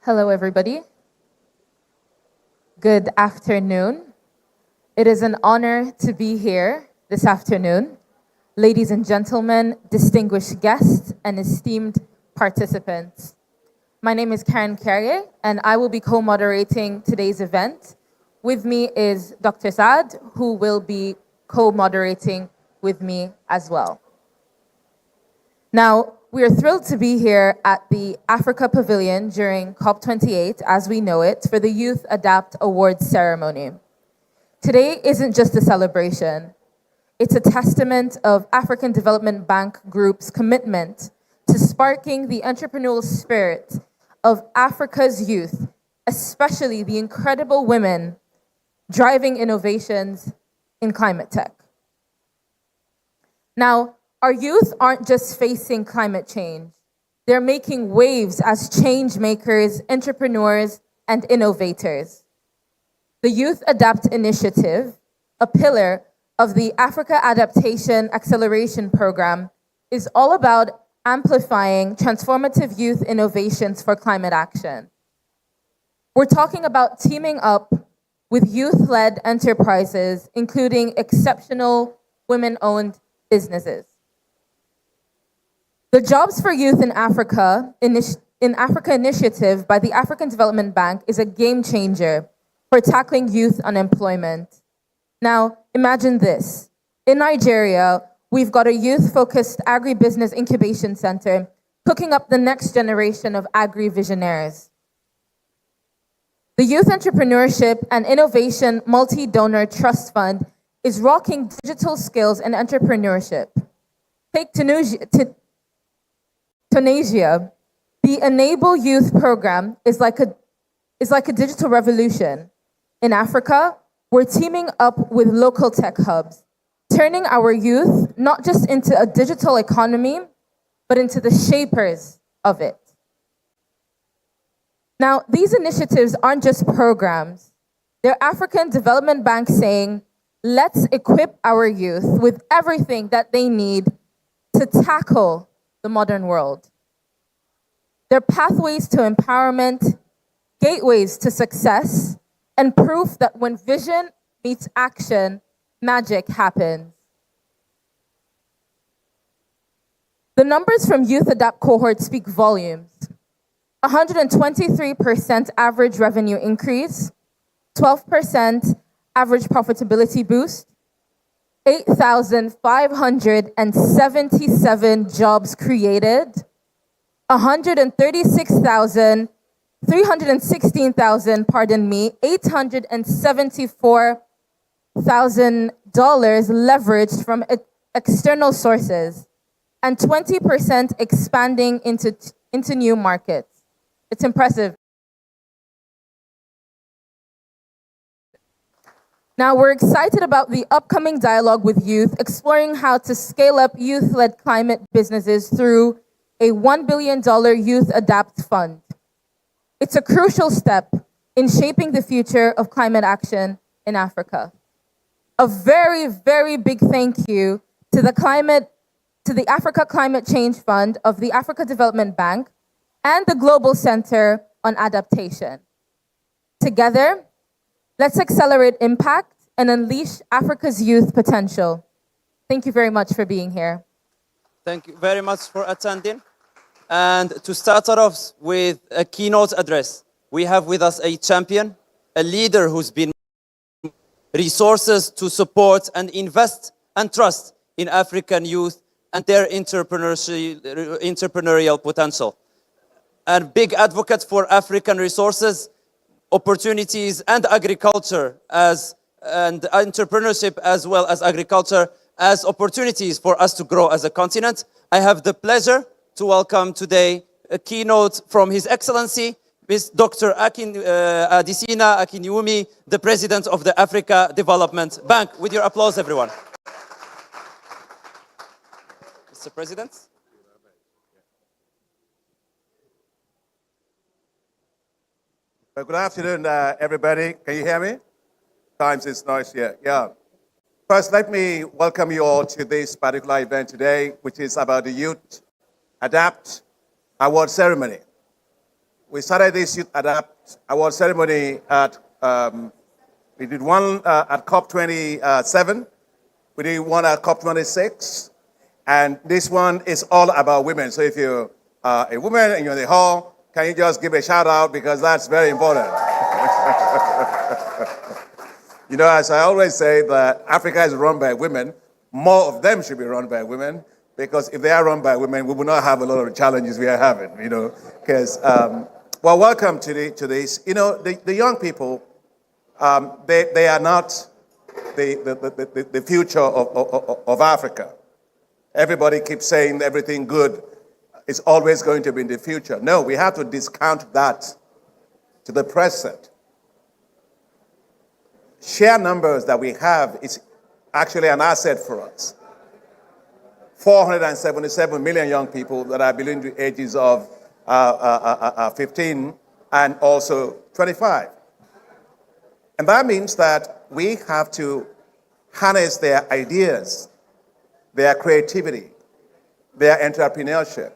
Hello, everybody. Good afternoon. It is an honor to be here this afternoon. Ladies and gentlemen, distinguished guests, and esteemed participants. My name is Karen Carrier, and I will be co-moderating today's event. With me is Dr. Saad, who will be co-moderating with me as well. Now, we are thrilled to be here at the Africa Pavilion during COP28, as we know it, for the YouthADAPT Awards ceremony. Today isn't just a celebration. It's a testament of African Development Bank Group's commitment to sparking the entrepreneurial spirit of Africa's youth, especially the incredible women driving innovations in climate tech. Now, our youth aren't just facing climate change. They're making waves as change makers, entrepreneurs, and innovators. The YouthADAPT initiative, a pillar of the Africa Adaptation Acceleration Program, is all about amplifying transformative youth innovations for climate action. We're talking about teaming up with youth-led enterprises, including exceptional women-owned businesses. The Jobs for Youth in Africa initiative by the African Development Bank is a game changer for tackling youth unemployment. Now, imagine this. In Nigeria, we've got a youth-focused agribusiness incubation center cooking up the next generation of agri-visionaries. The Youth Entrepreneurship and Innovation Multi-Donor Trust Fund is rocking digital skills and entrepreneurship. Take Tunisia. The Enable Youth program is like a digital revolution. In Africa, we're teaming up with local tech hubs, turning our youth not just into a digital economy, but into the shapers of it. Now, these initiatives aren't just programs. They're African Development Bank saying, let's equip our youth with everything that they need to tackle the modern world. They're pathways to empowerment, gateways to success, and proof that when vision meets action, magic happens. The numbers from YouthADAPT cohort speak volumes. 123% average revenue increase, 12% average profitability boost, 8,577 jobs created, 874,000 leveraged from external sources, and 20% expanding into new markets. It's impressive. Now, we're excited about the upcoming dialogue with youth, exploring how to scale up youth-led climate businesses through a $1 billion YouthADAPT fund. It's a crucial step in shaping the future of climate action in Africa. A very, very big thank you to the Africa Climate Change Fund of the Africa Development Bank and the Global Center on Adaptation. Together, let's accelerate impact and unleash Africa's youth potential. Thank you very much for being here. Thank you very much for attending. And to start off with a keynote address, we have with us a champion, a leader who's been resources to support and invest and trust in African youth and their entrepreneurial potential. And big advocate for African resources, opportunities, and agriculture and entrepreneurship as well as agriculture as opportunities for us to grow as a continent. I have the pleasure to welcome today a keynote from His Excellency, Ms. Dr. Adesina Akinyemi, the President of the Africa Development Bank. With your applause, everyone. Mr. President. Well, good afternoon, everybody. Can you hear me? Times is noise here. Yeah. First, let me welcome you all to this particular event today, which is about the YouthADAPT Award Ceremony. we started this YouthADAPT award ceremony at, we did one at COP27, we did one at COP26, and this one is all about women. So if you're a woman and you're in the hall, can you just give a shout out, because that's very important. You know, as I always say, that Africa is run by women. More of them should be run by women, because if they are run by women, we will not have a lot of the challenges we are having, you know. Because, well, welcome to this. You know, the young people, they are not the future of Africa. Everybody keeps saying everything good is always going to be in the future. No, we have to discount that to the present. Sheer numbers that we have is actually an asset for us. 477 million young people that are between the ages of 15 and also 25. And that means that we have to harness their ideas, their creativity, their entrepreneurship,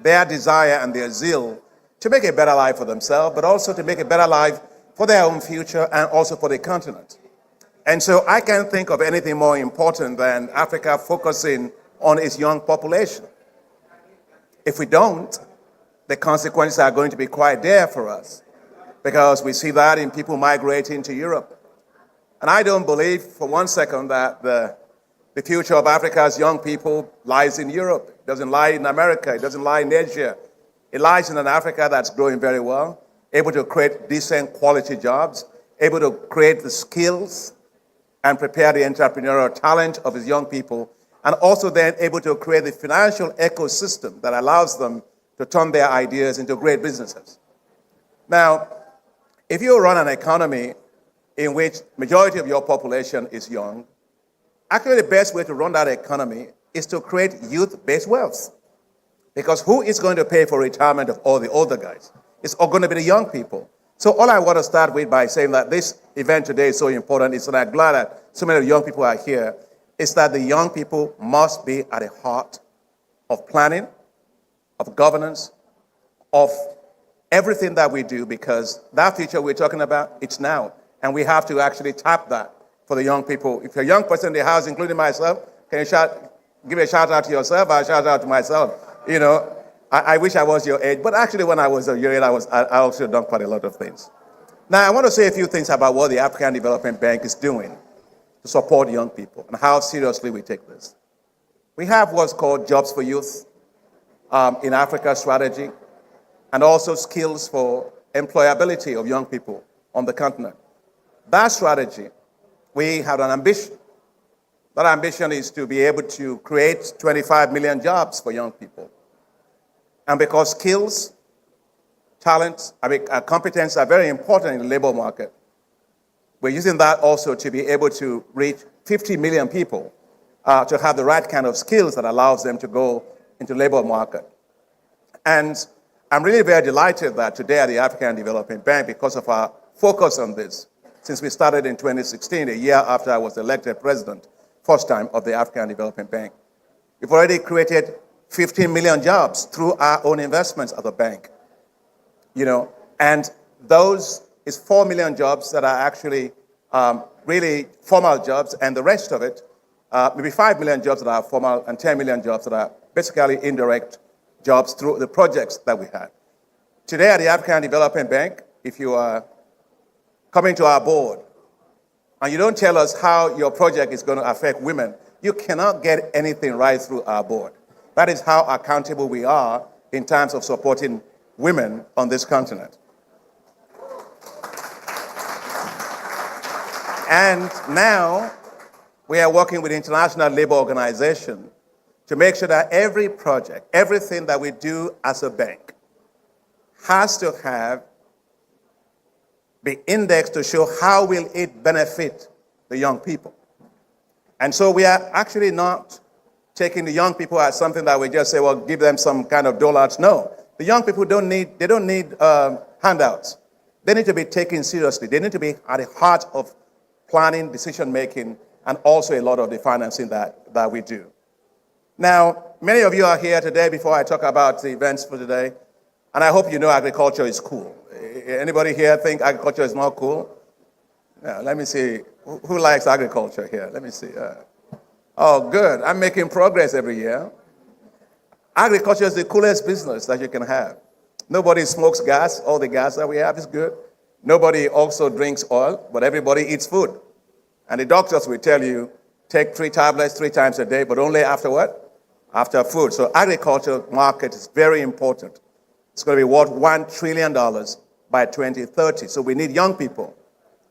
their desire and their zeal to make a better life for themselves, but also to make a better life for their own future and also for the continent. And so I can't think of anything more important than Africa focusing on its young population. If we don't, the consequences are going to be quite dire for us, because we see that in people migrating to Europe. And I don't believe for one second that the future of Africa's young people lies in Europe. It doesn't lie in America. It doesn't lie in Asia. It lies in an Africa that's growing very well, able to create decent quality jobs, able to create the skills and prepare the entrepreneurial talent of its young people, and also then able to create the financial ecosystem that allows them to turn their ideas into great businesses. Now, if you run an economy in which majority of your population is young, actually the best way to run that economy is to create youth-based wealth. Because who is going to pay for retirement of all the older guys? It's all going to be the young people. So all I want to start with by saying that this event today is so important, is that I'm glad that so many young people are here, is that the young people must be at the heart of planning, of governance, of everything that we do, because that future we're talking about, it's now. And we have to actually tap that for the young people. If you're a young person in the house, including myself, can you give a shout out to yourself? I'll shout out to myself. You know, I wish I was your age, but actually when I was your age, I also done quite a lot of things. Now, I want to say a few things about what the African Development Bank is doing to support young people and how seriously we take this. We have what's called Jobs for Youth in Africa strategy, and also skills for employability of young people on the continent. That strategy, we have an ambition. That ambition is to be able to create 25 million jobs for young people. And because skills, talents, competence are very important in the labor market, we're using that also to be able to reach 50 million people to have the right kind of skills that allows them to go into the labor market. And I'm really very delighted that today at the African Development Bank, because of our focus on this, since we started in 2016, a year after I was elected president, first time of the African Development Bank, we've already created 15 million jobs through our own investments at the bank. You know, and those is 4 million jobs that are actually really formal jobs, and the rest of it, maybe 5 million jobs that are formal and 10 million jobs that are basically indirect jobs through the projects that we had. Today at the African Development Bank, if you are coming to our board and you don't tell us how your project is going to affect women, you cannot get anything right through our board. That is how accountable we are in terms of supporting women on this continent. And now we are working with the International Labour Organization to make sure that every project, everything that we do as a bank has to be indexed to show how will it benefit the young people. And so we are actually not taking the young people as something that we just say, well, give them some kind of dollars. No, the young people don't need handouts. They need to be taken seriously. They need to be at the heart of planning, decision-making, and also a lot of the financing that we do. Now, many of you are here today. Before I talk about the events for today, And I hope you know agriculture is cool. Anybody here think agriculture is not cool? Yeah, let me see. Who likes agriculture here? Let me see. Oh, good. I'm making progress every year. Agriculture is the coolest business that you can have. Nobody smokes gas. All the gas that we have is good. Nobody also drinks oil, but everybody eats food. And the doctors will tell you, take 3 tablets 3 times a day, but only after what? After food. So agriculture market is very important. It's going to be worth $1 trillion by 2030. So we need young people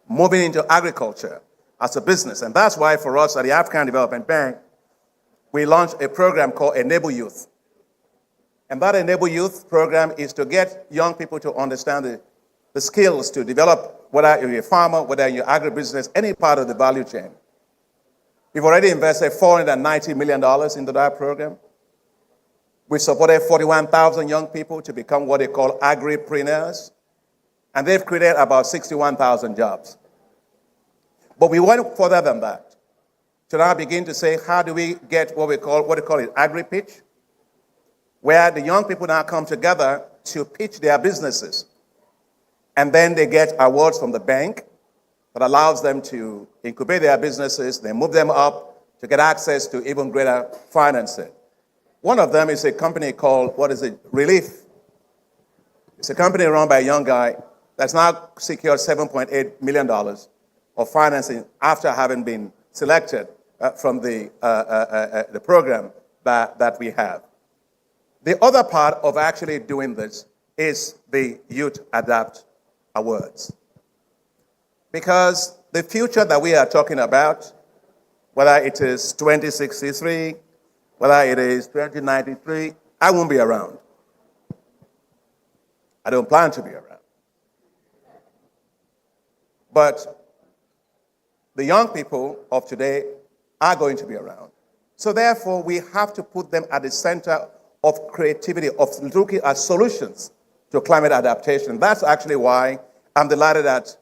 moving into agriculture as a business. And that's why for us at the African Development Bank, we launched a program called Enable Youth. And that Enable Youth program is to get young people to understand the skills to develop, whether you're a farmer, whether you're agribusiness, any part of the value chain. We've already invested $490 million into that program. We supported 41,000 young people to become what they call agripreneurs, and they've created about 61,000 jobs. But we went further than that to now begin to say, how do we get what they call it, agri-pitch, where the young people now come together to pitch their businesses. And then they get awards from the bank that allows them to incubate their businesses, they move them up to get access to even greater financing. One of them is a company called, Relief. It's a company run by a young guy that's now secured $7.8 million of financing after having been selected from the program that we have. The other part of actually doing this is the YouthADAPT Awards. Because the future that we are talking about, whether it is 2063, whether it is 2093, I won't be around. I don't plan to be around. But the young people of today are going to be around. So therefore, we have to put them at the center of creativity, of looking at solutions to climate adaptation. That's actually why I'm delighted that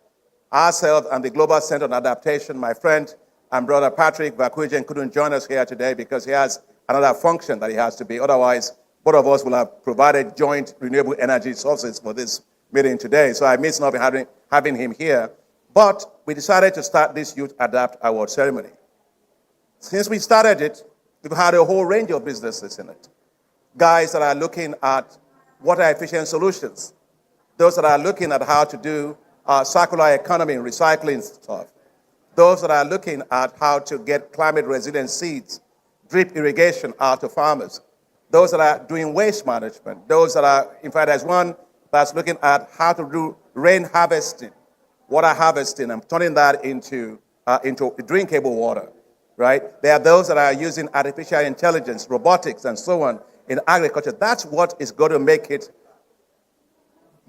ourselves and the Global Center on Adaptation, my friend and brother Patrick Vakuijen couldn't join us here today because he has another function that he has to be. Otherwise, both of us will have provided joint renewable energy sources for this meeting today. So I miss not having him here. But we decided to start this YouthADAPT Award ceremony. Since we started it, we've had a whole range of businesses in it. Guys that are looking at water efficient solutions. Those that are looking at how to do circular economy and recycling stuff. Those that are looking at how to get climate resilient seeds, drip irrigation out to farmers. Those that are doing waste management. Those that are, in fact, there's one that's looking at how to do rain harvesting, water harvesting, and turning that into drinkable water, right? There are those that are using artificial intelligence, robotics, and so on in agriculture. That's what is going to make it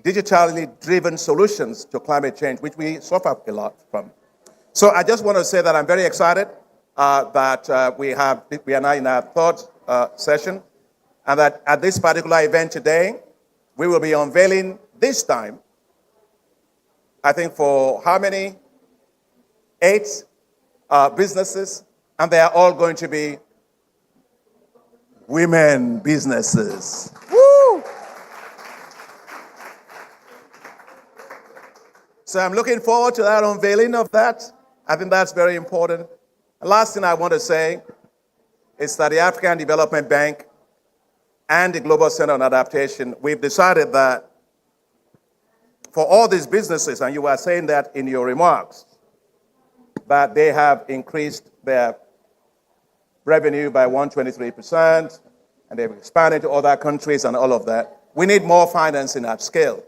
digitally driven solutions to climate change, which we suffer a lot from. So I just want to say that I'm very excited that we are now in our third session, and that at this particular event today, we will be unveiling this time, I think for how many? 8 businesses, and they are all going to be women businesses. Woo! So I'm looking forward to that unveiling of that. I think that's very important. The last thing I want to say is that the African Development Bank and the Global Center on Adaptation, we've decided that for all these businesses, and you were saying that in your remarks, that they have increased their revenue by 123%, and they've expanded to other countries and all of that. We need more financing at scale.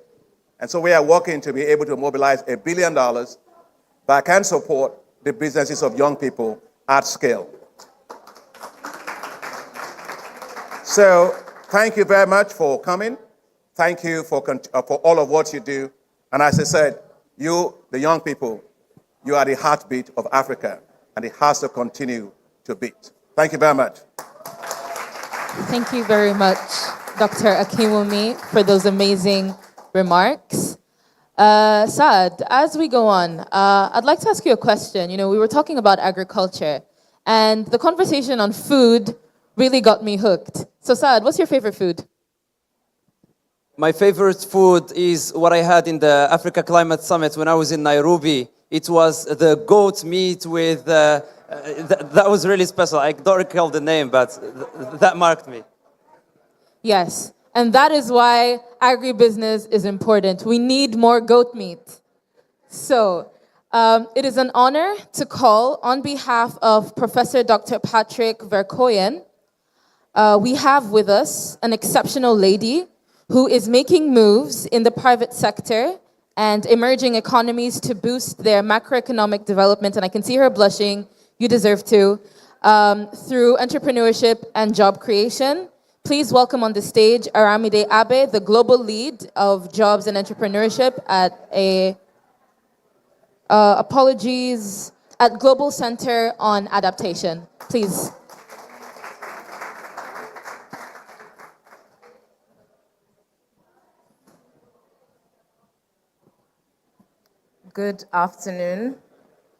And so we are working to be able to mobilize $1 billion that can support the businesses of young people at scale. So thank you very much for coming. Thank you for all of what you do. And as I said, you, the young people, you are the heartbeat of Africa, and it has to continue to beat. Thank you very much. Thank you very much, Dr. Akinwumi, for those amazing remarks. Saad, as we go on, I'd like to ask you a question. You know, we were talking about agriculture, and the conversation on food really got me hooked. So Saad, what's your favorite food? My favorite food is what I had in the Africa Climate Summit when I was in Nairobi. It was the goat meat with, that was really special. I don't recall the name, but that marked me. Yes, and that is why agribusiness is important. We need more goat meat. So, it is an honor to call on behalf of Professor Dr. Patrick Verkoyen. We have with us an exceptional lady who is making moves in the private sector and emerging economies to boost their macroeconomic development. And I can see her blushing. You deserve to. Through entrepreneurship and job creation. Please welcome on the stage Aramide Abe, the global lead of jobs and entrepreneurship at at Global Center on Adaptation. Please. Good afternoon.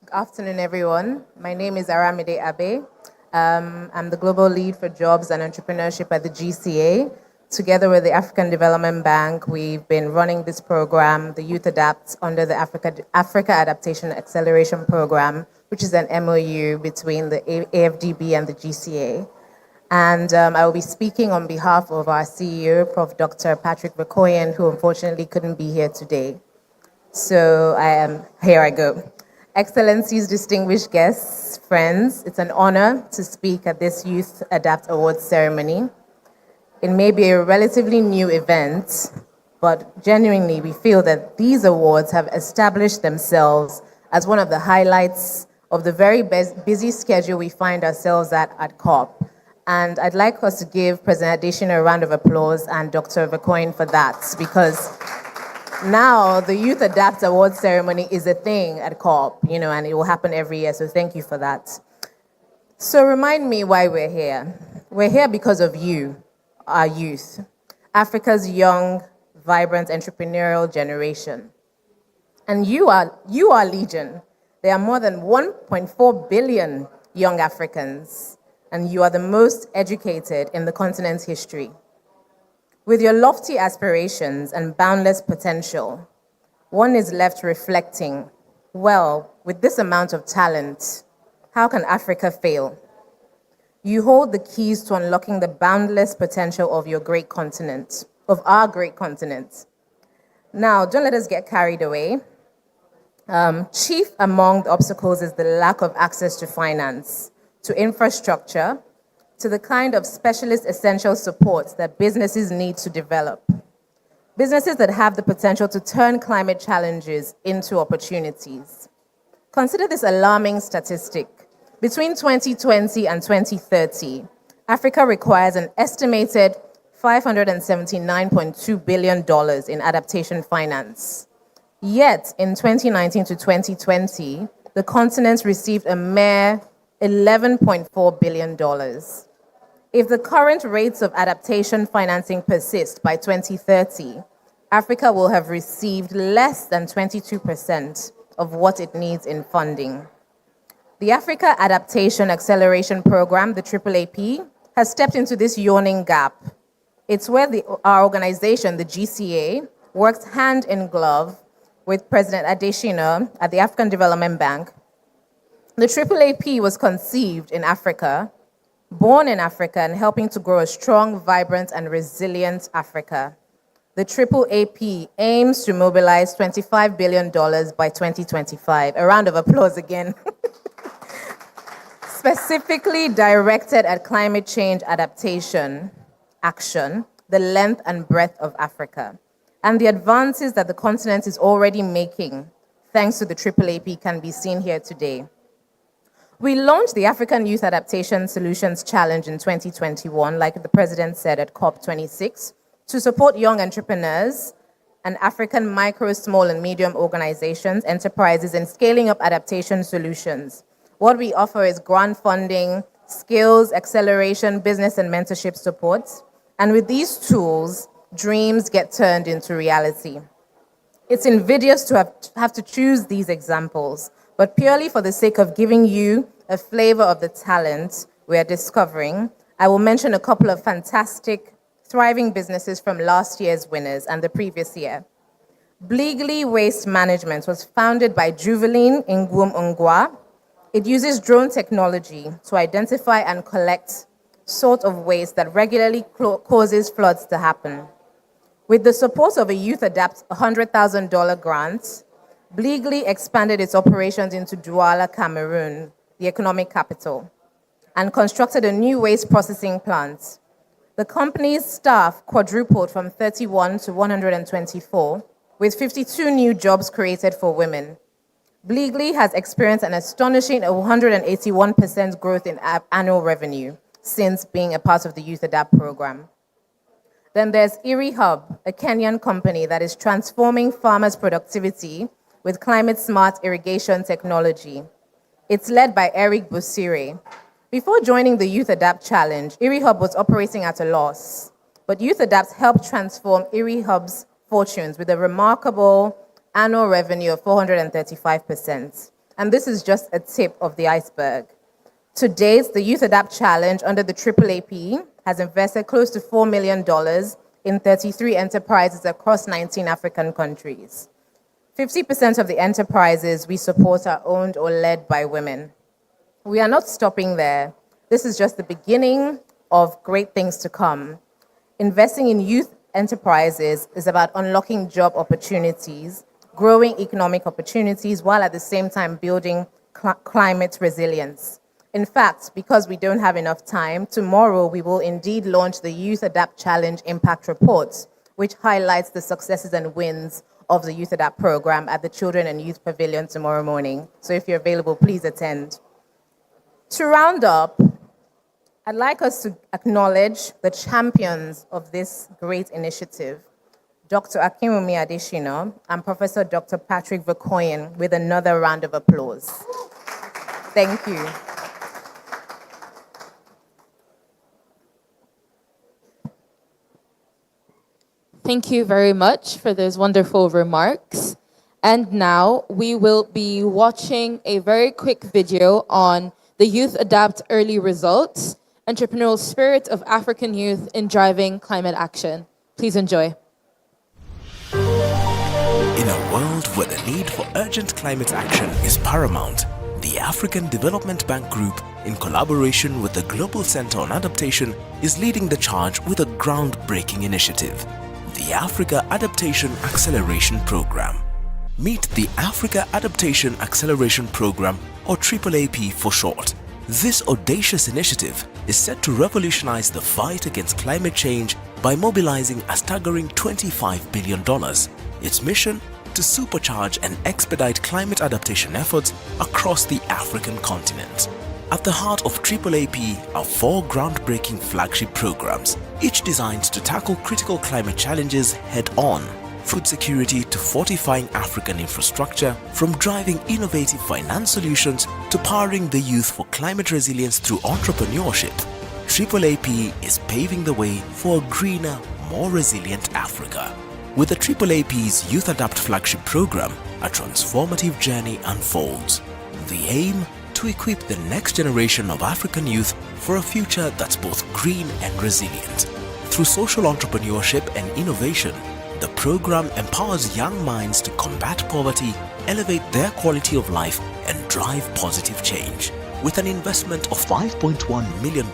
Good afternoon, everyone. My name is Aramide Abe. I'm the global lead for jobs and entrepreneurship at the GCA. Together with the African Development Bank, we've been running this program, the YouthADAPT, under the Africa Adaptation Acceleration Program, which is an MOU between the AFDB and the GCA. And I will be speaking on behalf of our CEO, Prof. Dr. Patrick Verkoyen, who unfortunately couldn't be here today. So here I go. Excellencies, distinguished guests, friends, it's an honor to speak at this YouthADAPT Awards ceremony. It may be a relatively new event, but genuinely we feel that these awards have established themselves as one of the highlights of the very busy schedule we find ourselves at COP. And I'd like us to give President Adesina a round of applause and Dr. Verkoyen for that, because now the YouthADAPT Awards ceremony is a thing at COP, and it will happen every year, so thank you for that. So remind me why we're here. We're here because of you, our youth, Africa's young, vibrant, entrepreneurial generation. And you are Legion. There are more than 1.4 billion young Africans, and you are the most educated in the continent's history. With your lofty aspirations and boundless potential, one is left reflecting, well, with this amount of talent, how can Africa fail? You hold the keys to unlocking the boundless potential of your great continent, of our great continent. Now, don't let us get carried away. Chief among the obstacles is the lack of access to finance, to infrastructure, to the kind of specialist essential support that businesses need to develop. Businesses that have the potential to turn climate challenges into opportunities. Consider this alarming statistic. Between 2020 and 2030, Africa requires an estimated $579.2 billion in adaptation finance. Yet, in 2019 to 2020, the continent received a mere $11.4 billion. If the current rates of adaptation financing persist by 2030, Africa will have received less than 22% of what it needs in funding. The Africa Adaptation Acceleration Program, the AAAP, has stepped into this yawning gap. It's where our organization, the GCA, works hand in glove with President Adesina at the African Development Bank. The AAAP was conceived in Africa, born in Africa, and helping to grow a strong, vibrant, and resilient Africa. The AAAP aims to mobilize $25 billion by 2025. A round of applause again. Specifically directed at climate change adaptation action, the length and breadth of Africa, and the advances that the continent is already making, thanks to the AAAP, can be seen here today. We launched the African Youth Adaptation Solutions Challenge in 2021, like the President said at COP26, to support young entrepreneurs and African micro, small, and medium organizations, enterprises in scaling up adaptation solutions. What we offer is grant funding, skills, acceleration, business and mentorship support. And with these tools, dreams get turned into reality. It's invidious to have to choose these examples, but purely for the sake of giving you a flavor of the talent we are discovering, I will mention a couple of fantastic thriving businesses from last year's winners and the previous year. Bleagley Waste Management was founded by Juveline Ngwum Ngwa. It uses drone technology to identify and collect sort of waste that regularly causes floods to happen. With the support of a YouthADAPT $100,000 grant, Bleagley expanded its operations into Douala, Cameroon, the economic capital, and constructed a new waste processing plant. The company's staff quadrupled from 31 to 124, with 52 new jobs created for women. Bleagley has experienced an astonishing 181% growth in annual revenue since being a part of the YouthADAPT program. Then there's IRIHub, a Kenyan company that is transforming farmers' productivity with climate-smart irrigation technology. It's led by Eric Busire. Before joining the YouthADAPT Challenge, IRIHub was operating at a loss, but YouthADAPT helped transform IRIHub's fortunes with a remarkable annual revenue of 435%. And this is just a tip of the iceberg. To date, the YouthADAPT Challenge under the AAAP has invested close to $4 million in 33 enterprises across 19 African countries. 50% of the enterprises we support are owned or led by women. We are not stopping there. This is just the beginning of great things to come. Investing in youth enterprises is about unlocking job opportunities, growing economic opportunities, while at the same time building climate resilience. In fact, because we don't have enough time, tomorrow we will indeed launch the YouthADAPT Challenge Impact Report, which highlights the successes and wins of the YouthADAPT program at the Children and Youth Pavilion tomorrow morning. So if you're available, please attend. To round up, I'd like us to acknowledge the champions of this great initiative, Dr. Akinwumi Adeshina and Professor Dr. Patrick Vercoyen, with another round of applause. Thank you. Thank you very much for those wonderful remarks. And now we will be watching a very quick video on the YouthADAPT early results, entrepreneurial spirit of African youth in driving climate action. Please enjoy. In a world where the need for urgent climate action is paramount, the African Development Bank Group, in collaboration with the Global Center on Adaptation, is leading the charge with a groundbreaking initiative, the Africa Adaptation Acceleration Program. Meet the Africa Adaptation Acceleration Program, or AAAP for short. This audacious initiative is set to revolutionize the fight against climate change by mobilizing a staggering $25 billion. Its mission? To supercharge and expedite climate adaptation efforts across the African continent. At the heart of AAAP are 4 groundbreaking flagship programs, each designed to tackle critical climate challenges head-on. Food security to fortifying African infrastructure, from driving innovative finance solutions to powering the youth for climate resilience through entrepreneurship. AAAP is paving the way for a greener, more resilient Africa. With the AAAP's YouthADAPT flagship program, a transformative journey unfolds. The aim? To equip the next generation of African youth for a future that's both green and resilient. Through social entrepreneurship and innovation, the program empowers young minds to combat poverty, elevate their quality of life, and drive positive change. With an investment of $5.1 million,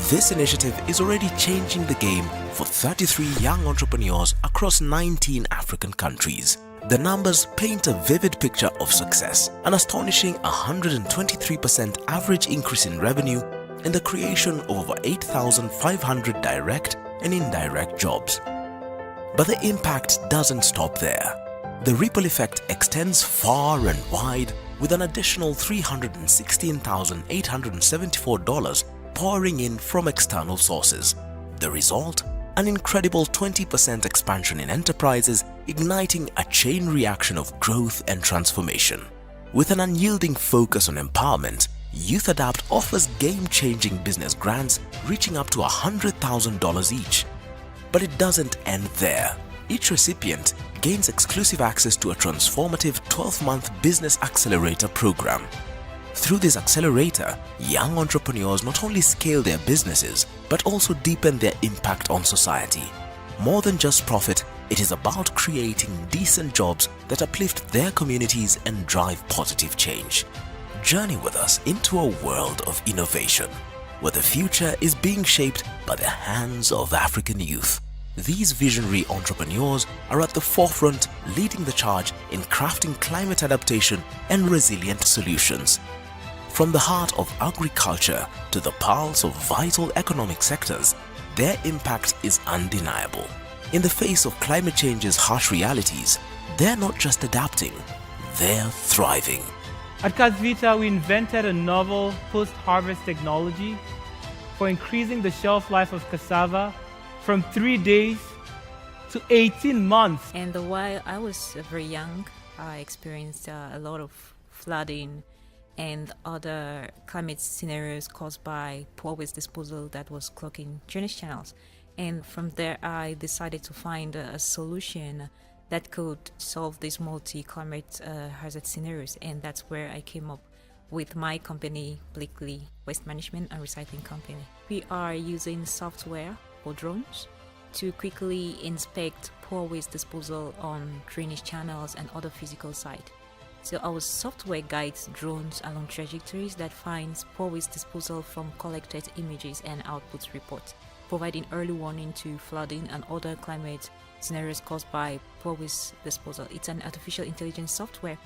this initiative is already changing the game for 33 young entrepreneurs across 19 African countries. The numbers paint a vivid picture of success, an astonishing 123% average increase in revenue and the creation of over 8,500 direct and indirect jobs. But the impact doesn't stop there. The ripple effect extends far and wide, with an additional $316,874 pouring in from external sources. The result? An incredible 20% expansion in enterprises, igniting a chain reaction of growth and transformation. With an unyielding focus on empowerment, YouthADAPT offers game-changing business grants reaching up to $100,000 each. But it doesn't end there. Each recipient gains exclusive access to a transformative 12-month business accelerator program. Through this accelerator, young entrepreneurs not only scale their businesses, but also deepen their impact on society. More than just profit, it is about creating decent jobs that uplift their communities and drive positive change. Journey with us into a world of innovation, where the future is being shaped by the hands of African youth. These visionary entrepreneurs are at the forefront, leading the charge in crafting climate adaptation and resilient solutions. From the heart of agriculture to the pulse of vital economic sectors, their impact is undeniable. In the face of climate change's harsh realities, they're not just adapting, they're thriving. At Casvita, we invented a novel post-harvest technology for increasing the shelf life of cassava from 3 days to 18 months. And while I was very young, I experienced a lot of flooding and other climate scenarios caused by poor waste disposal that was clogging drainage channels. And from there, I decided to find a solution that could solve these multi-climate hazard scenarios. And that's where I came up with my company, Blakely Waste Management and Recycling Company. We are using software for drones to quickly inspect poor waste disposal on drainage channels and other physical sites. So our software guides drones along trajectories that finds poor waste disposal from collected images and outputs reports, providing early warning to flooding and other climate scenarios caused by poor waste disposal. It's an artificial intelligence software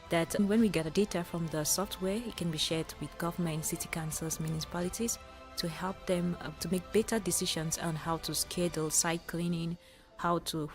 that when we gather data from the software, it can be shared with government, city councils, municipalities to help them to make better decisions on how to schedule site cleaning,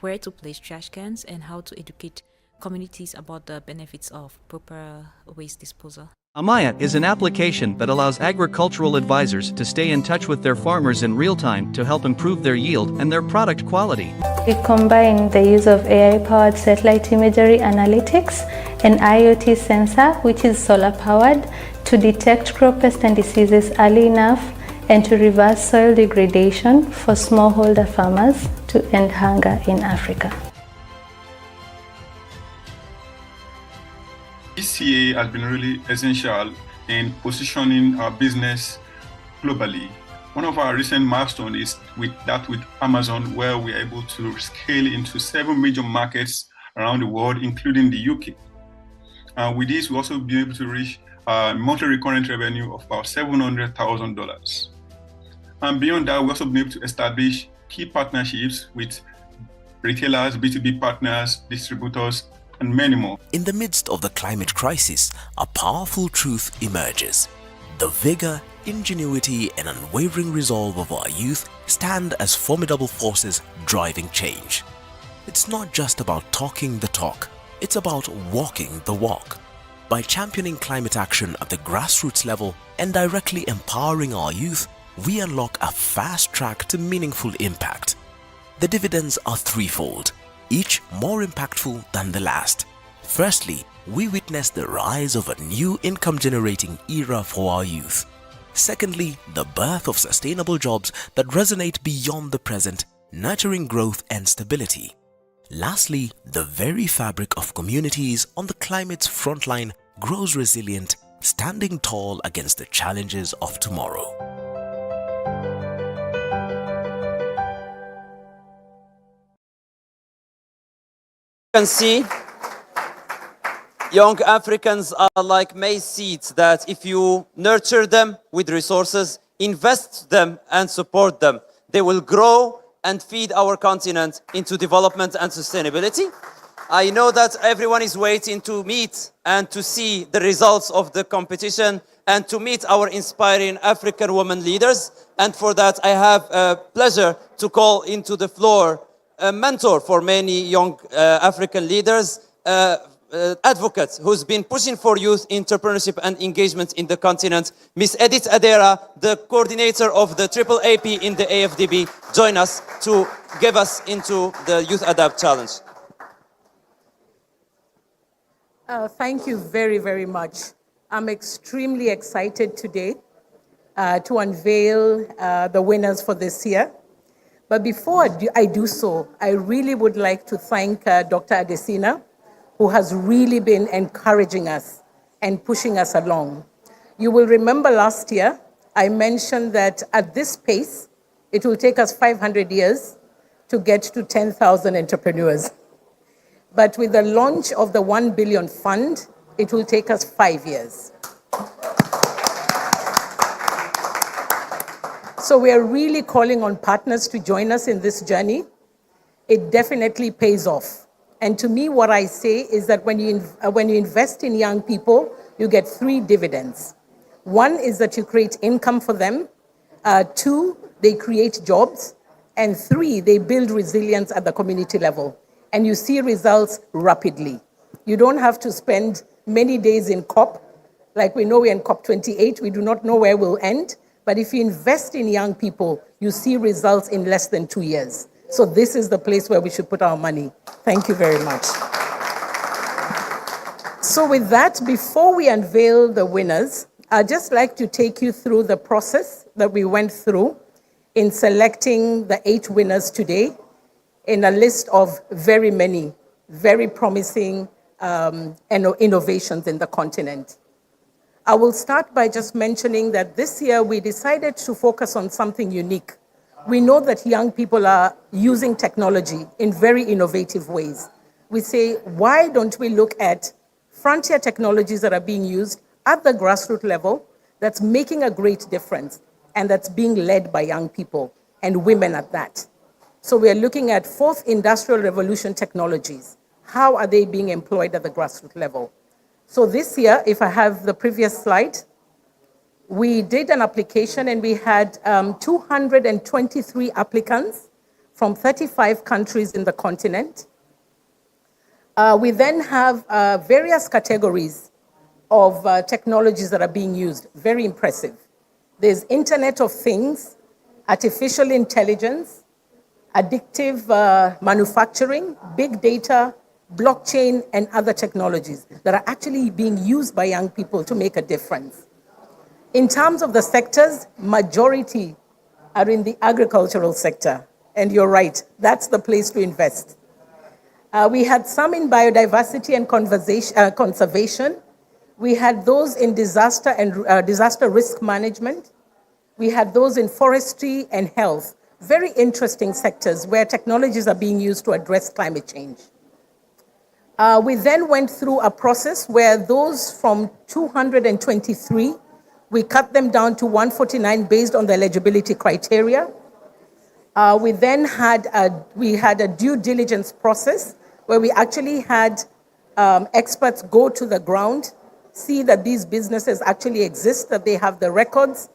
where to place trash cans, and how to educate communities about the benefits of proper waste disposal. Amaya is an application that allows agricultural advisors to stay in touch with their farmers in real time to help improve their yield and their product quality. We combine the use of AI-powered satellite imagery analytics and IoT sensor, which is solar-powered, to detect crop pests and diseases early enough and to reverse soil degradation for smallholder farmers to end hunger in Africa. GCA has been really essential in positioning our business globally. One of our recent milestones is with Amazon, where we are able to scale into 7 major markets around the world, including the UK. With this, we also be able to reach a monthly recurrent revenue of about $700,000. And beyond that, we also been able to establish key partnerships with retailers, B2B partners, distributors, and many more. In the midst of the climate crisis, a powerful truth emerges. The vigor, ingenuity, and unwavering resolve of our youth stand as formidable forces driving change. It's not just about talking the talk, it's about walking the walk. By championing climate action at the grassroots level and directly empowering our youth, we unlock a fast track to meaningful impact. The dividends are threefold, each more impactful than the last. Firstly, we witness the rise of a new income-generating era for our youth. Secondly, the birth of sustainable jobs that resonate beyond the present, nurturing growth and stability. Lastly, the very fabric of communities on the climate's frontline grows resilient, standing tall against the challenges of tomorrow. You can see young Africans are like maize seeds that if you nurture them with resources, invest them and support them, they will grow and feed our continent into development and sustainability. I know that everyone is waiting to meet and to see the results of the competition and to meet our inspiring African women leaders. And for that, I have a pleasure to call into the floor a mentor for many young African leaders, advocate who's been pushing for youth entrepreneurship and engagement in the continent, Miss Edith Adera, the coordinator of the AAAP in the AFDB, join us to give us into the YouthADAPT Challenge. Thank you very, very much. I'm extremely excited today to unveil the winners for this year. But before I do so, I really would like to thank Dr. Adesina, who has really been encouraging us and pushing us along. You will remember last year, I mentioned that at this pace, it will take us 500 years to get to 10,000 entrepreneurs. But with the launch of the 1 billion fund, it will take us 5 years. So we are really calling on partners to join us in this journey. It definitely pays off. And to me, what I say is that when you invest in young people, you get 3 dividends. 1 is that you create income for them. 2, they create jobs. And 3, they build resilience at the community level. And you see results rapidly. You don't have to spend many days in COP. Like we know we're in COP 28, we do not know where we'll end. But if you invest in young people, you see results in less than 2 years. So this is the place where we should put our money. Thank you very much. So with that, before we unveil the winners, I'd just like to take you through the process that we went through in selecting the 8 winners today in a list of very many, very promising innovations in the continent. I will start by just mentioning that this year we decided to focus on something unique. We know that young people are using technology in very innovative ways. We say, why don't we look at frontier technologies that are being used at the grassroots level that's making a great difference and that's being led by young people and women at that. So we are looking at 4th industrial revolution technologies. How are they being employed at the grassroots level? So this year, if I have the previous slide, we did an application and we had 223 applicants from 35 countries in the continent. We then have various categories of technologies that are being used. Very impressive. There's Internet of Things, artificial intelligence, additive manufacturing, big data, blockchain, and other technologies that are actually being used by young people to make a difference. In terms of the sectors, majority are in the agricultural sector. And you're right, that's the place to invest. We had some in biodiversity and conservation. We had those in disaster and disaster risk management. We had those in forestry and health. Very interesting sectors where technologies are being used to address climate change. We then went through a process where those from 223, we cut them down to 149 based on the eligibility criteria. We then had a due diligence process where we actually had experts go to the ground, see that these businesses actually exist, that they have the records,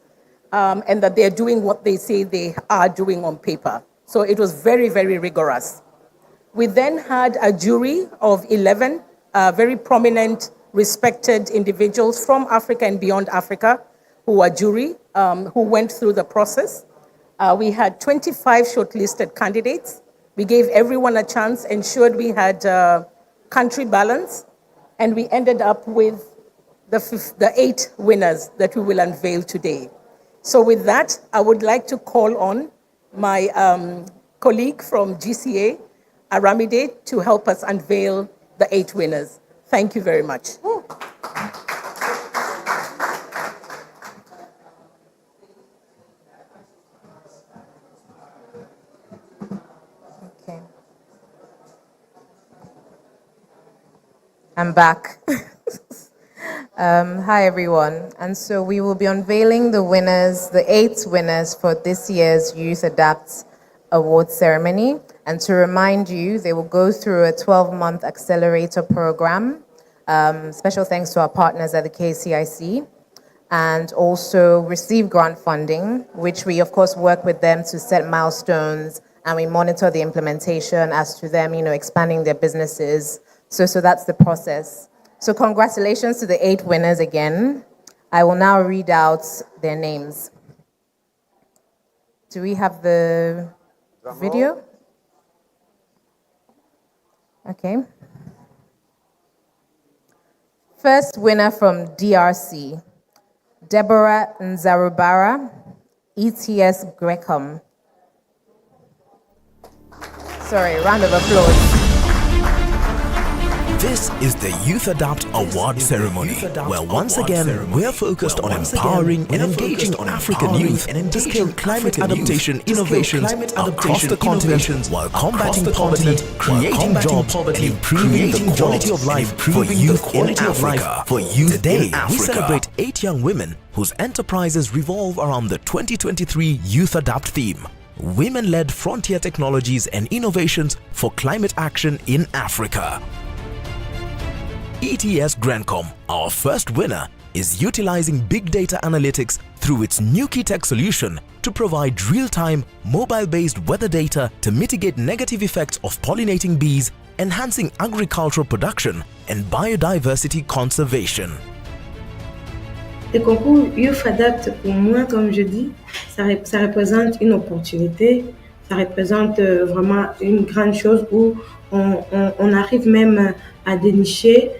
and that they're doing what they say they are doing on paper. So it was very, very rigorous. We then had a jury of 11 very prominent, respected individuals from Africa and beyond Africa who are jury, who went through the process. We had 25 shortlisted candidates. We gave everyone a chance, ensured we had country balance, and we ended up with the 8 winners that we will unveil today. So with that, I would like to call on my colleague from GCA, Aramide, to help us unveil the 8 winners. Thank you very much. Okay. I'm back. Hi, everyone. And so we will be unveiling the winners, the 8 winners for this year's YouthADAPT Award ceremony. And to remind you, they will go through a 12-month accelerator program. Special thanks to our partners at the KCIC. And also receive grant funding, which we, of course, work with them to set milestones, and we monitor the implementation as to them, expanding their businesses. So that's the process. So congratulations to the 8 winners again. I will now read out their names. Do we have the video? Okay. First winner from DRC, Deborah Nzarubara, ETS Grecum. Sorry, round of applause. This is the YouthADAPT Award Ceremony, where once again we're focused on empowering and engaging African youth to scale climate adaptation innovations across the continent while combating poverty, creating jobs, and improving the quality of life for youth in Africa. Today, we celebrate 8 young women whose enterprises revolve around the 2023 YouthADAPT theme: Women-led frontier technologies and innovations for climate action in Africa. ETS Grancom, our first winner, is utilizing big data analytics through its new Tech solution to provide real-time, mobile-based weather data to mitigate negative effects of pollinating bees, enhancing agricultural production and biodiversity conservation. Le concours YouthADAPT, pour moi, comme je dis, ça représente une opportunité, ça représente vraiment une grande chose où on arrive même à dénicher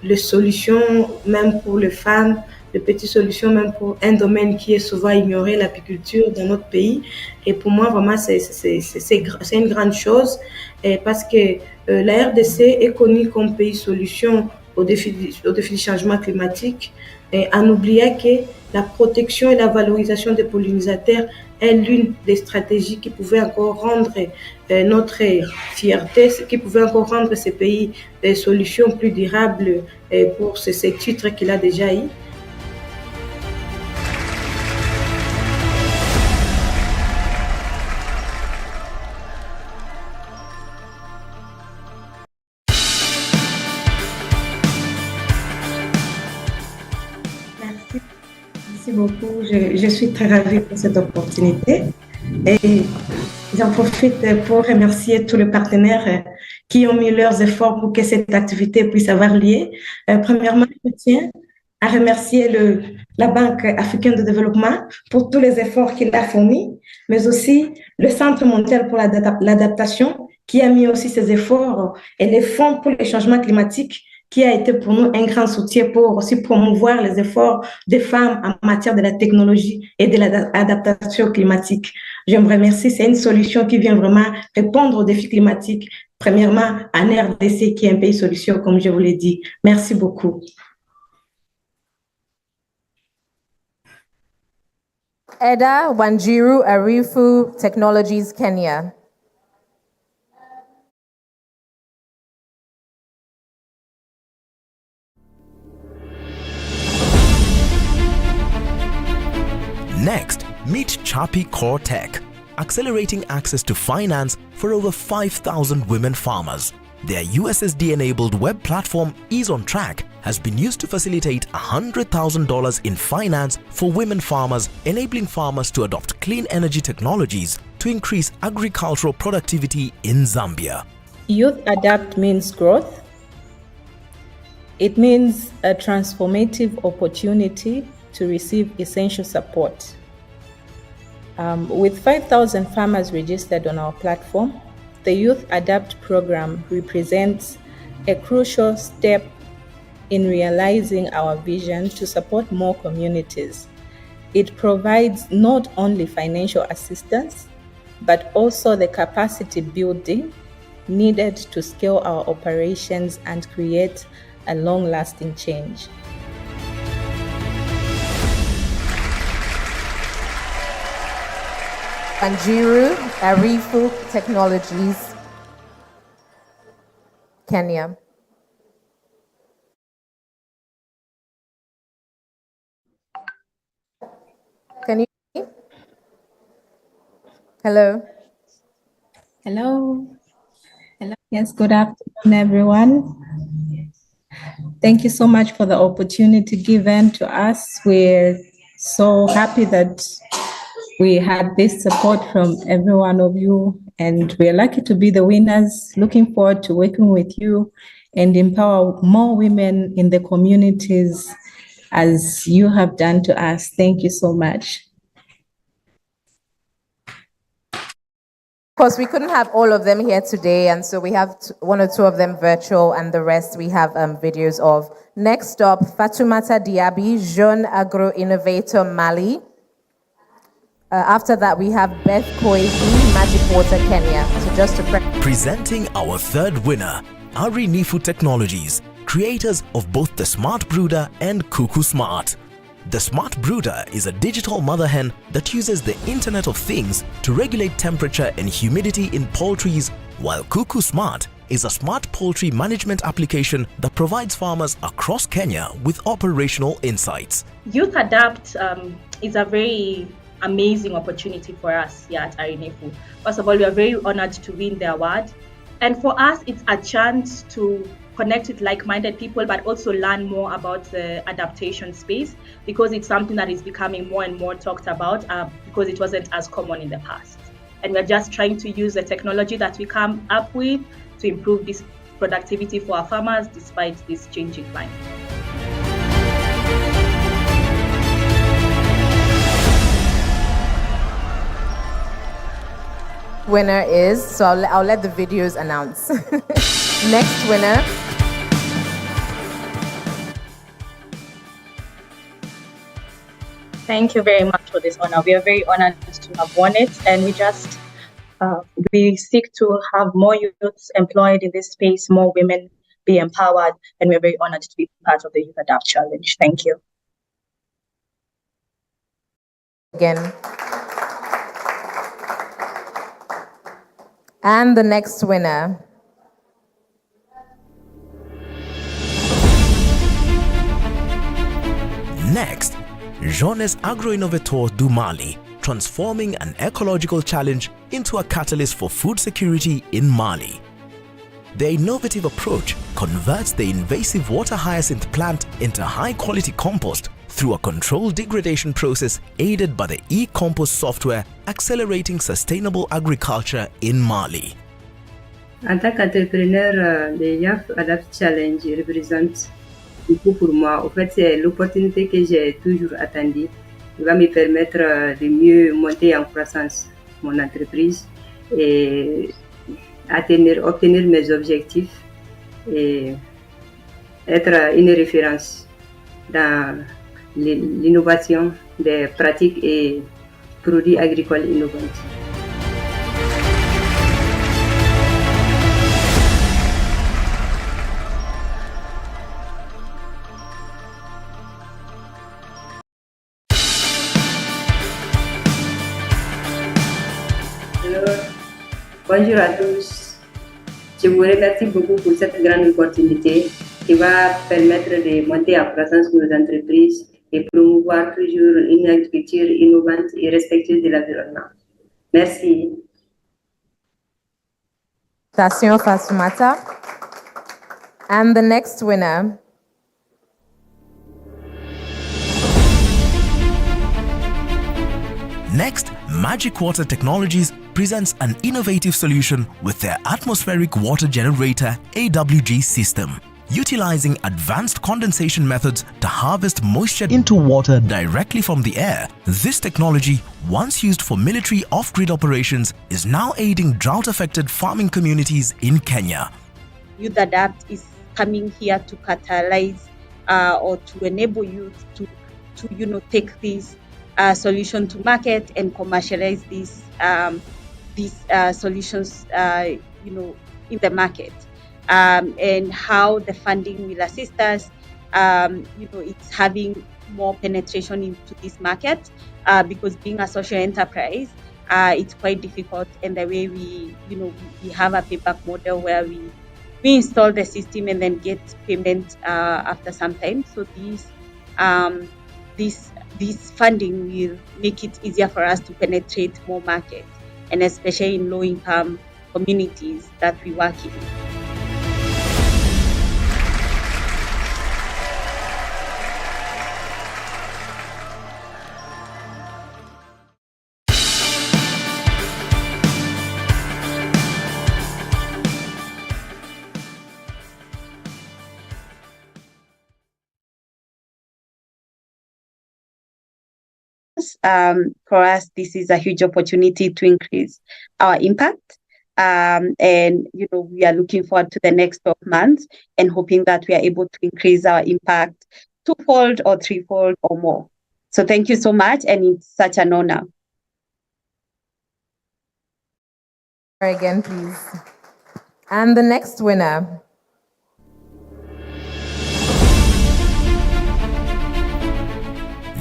les solutions, même pour les femmes, les petites solutions, même pour un domaine qui est souvent ignoré, l'apiculture dans notre pays. Et pour moi, vraiment, c'est une grande chose parce que la RDC est connue comme pays solution au défi du changement climatique, en oubliant que la protection et la valorisation des pollinisateurs est l'une des stratégies qui pouvait encore rendre notre fierté, qui pouvait encore rendre ces pays des solutions plus durables pour ces titres qu'il a déjà eu. Merci beaucoup. Je suis très ravie pour cette opportunité et j'en profite pour remercier tous les partenaires qui ont mis leurs efforts pour que cette activité puisse avoir lieu. Premièrement, je tiens à remercier la Banque africaine de développement pour tous les efforts qu'il a fournis, mais aussi le Centre mondial pour l'adaptation qui a mis aussi ses efforts et les fonds pour le changement climatique qui a été pour nous un grand soutien pour aussi promouvoir les efforts des femmes en matière de la technologie et de l'adaptation climatique. Je me remercie, c'est une solution qui vient vraiment répondre aux défis climatiques, premièrement en RDC qui est un pays solution, comme je vous l'ai dit. Merci beaucoup. Eda Wanjiru Arifu Technologies, Kenya. Next, meet Chapi Core Tech, accelerating access to finance for over 5,000 women farmers. Their USSD-enabled web platform Ease on Track has been used to facilitate $100,000 in finance for women farmers, enabling farmers to adopt clean energy technologies to increase agricultural productivity in Zambia. YouthADAPT means growth. It means a transformative opportunity to receive essential support. With 5,000 farmers registered on our platform, the YouthADAPT program represents a crucial step in realizing our vision to support more communities. It provides not only financial assistance, but also the capacity building needed to scale our operations and create a long-lasting change. Wanjiru Arifu Technologies, Kenya. Can you hear me? Hello? Hello. Hello. Yes, good afternoon, everyone. Thank you so much for the opportunity given to us. We're so happy that we had this support from every one of you, and we're lucky to be the winners. Looking forward to working with you and empower more women in the communities as you have done to us. Thank you so much. Of course, we couldn't have all of them here today, and so we have one or two of them virtual, and the rest we have videos of. Next up, Fatoumata Diaby, Jeune Agro-Innovator, Mali. After that, we have Beth Koizi, Magic Water, Kenya. So just to presenting our third winner, Nifu Technologies, creators of both the Smart Brooder and Cuckoo Smart. The Smart Brooder is a digital mother hen that uses the Internet of Things to regulate temperature and humidity in poultries, while Cuckoo Smart is a smart poultry management application that provides farmers across Kenya with operational insights. YouthADAPT is a very amazing opportunity for us here at Arinefu. First of all, we are very honored to win the award. And for us, it's a chance to connect with like-minded people, but also learn more about the adaptation space, because it's something that is becoming more and more talked about because it wasn't as common in the past. And we're just trying to use the technology that we come up with to improve this productivity for our farmers despite this changing climate. Winner is, so I'll let the videos announce. Next winner. Thank you very much for this honor. We are very honored to have won it, and we seek to have more youths employed in this space, more women be empowered, and we're very honored to be part of the YouthADAPT Challenge. Thank you. Again. And the next winner. Next, Jeunesse Agro-Innovateur du Mali, transforming an ecological challenge into a catalyst for food security in Mali. Their innovative approach converts the invasive water hyacinth plant into high-quality compost through a controlled degradation process aided by the e-compost software, accelerating sustainable agriculture in Mali. En tant qu'entrepreneur, le YouthADAPT Challenge représente beaucoup pour moi. En fait, c'est l'opportunité que j'ai toujours attendue. Il va me permettre de mieux monter en croissance mon entreprise et obtenir mes objectifs et être une référence dans l'innovation des pratiques et produits agricoles innovants. Bonjour à tous. Je vous remercie beaucoup pour cette grande opportunité qui va permettre de monter en croissance nos entreprises et promouvoir toujours une agriculture innovante et respectueuse de l'environnement. Merci. Station Fasumata. And the next winner. Next, Magic Water Technologies presents an innovative solution with their atmospheric water generator AWG system, utilizing advanced condensation methods to harvest moisture into water directly from the air. This technology, once used for military off-grid operations, is now aiding drought-affected farming communities in Kenya. YouthADAPT is coming here to catalyze or to enable youth to take this solution to market and commercialize these solutions in the market, and how the funding will assist us. It's having more penetration into this market because being a social enterprise, it's quite difficult. And the way we have a payback model where we install the system and then get payment after some time. So this funding will make it easier for us to penetrate more market, and especially in low-income communities that we work in. For us, this is a huge opportunity to increase our impact. And we are looking forward to the next 12 months and hoping that we are able to increase our impact twofold or threefold or more. So thank you so much, and it's such an honor. Again, please. And the next winner.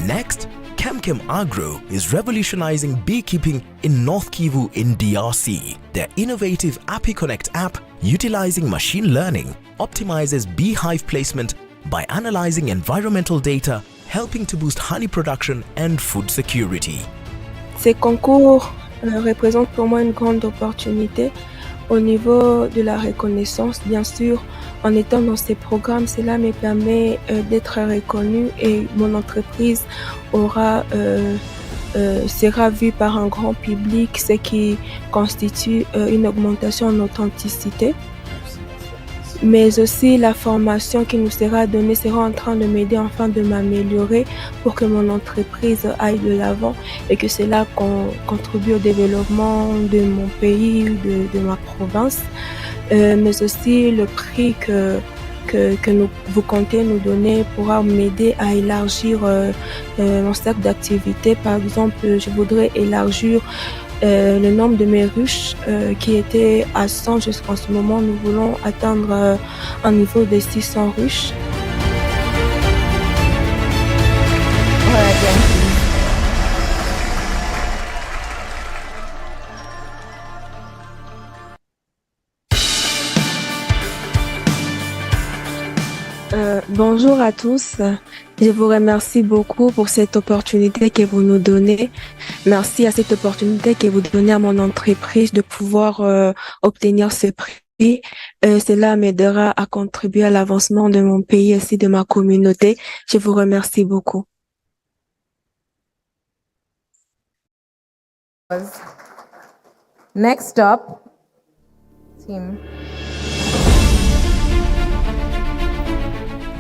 Next, Kemkem Agro is revolutionizing beekeeping in North Kivu in DRC. Their innovative ApiConnect app, utilizing machine learning, optimizes beehive placement by analyzing environmental data, helping to boost honey production and food security. Ces concours représentent pour moi une grande opportunité au niveau de la reconnaissance. Bien sûr, en étant dans ces programmes, cela me permet d'être reconnue et mon entreprise sera vue par un grand public, ce qui constitue une augmentation en authenticité. Mais aussi la formation qui nous sera donnée sera en train de m'aider afin de m'améliorer pour que mon entreprise aille de l'avant et que cela contribue au développement de mon pays, de ma province. Mais aussi le prix que vous comptez nous donner pourra m'aider à élargir mon cercle d'activité. Par exemple, je voudrais élargir le nombre de mes ruches qui étaient à 100 jusqu'en ce moment. Nous voulons atteindre un niveau de 600 ruches. Bonjour à tous. Je vous remercie beaucoup pour cette opportunité que vous nous donnez. Merci à cette opportunité que vous donnez à mon entreprise de pouvoir obtenir ce prix. Cela m'aidera à contribuer à l'avancement de mon pays et aussi de ma communauté. Je vous remercie beaucoup. Next up, team.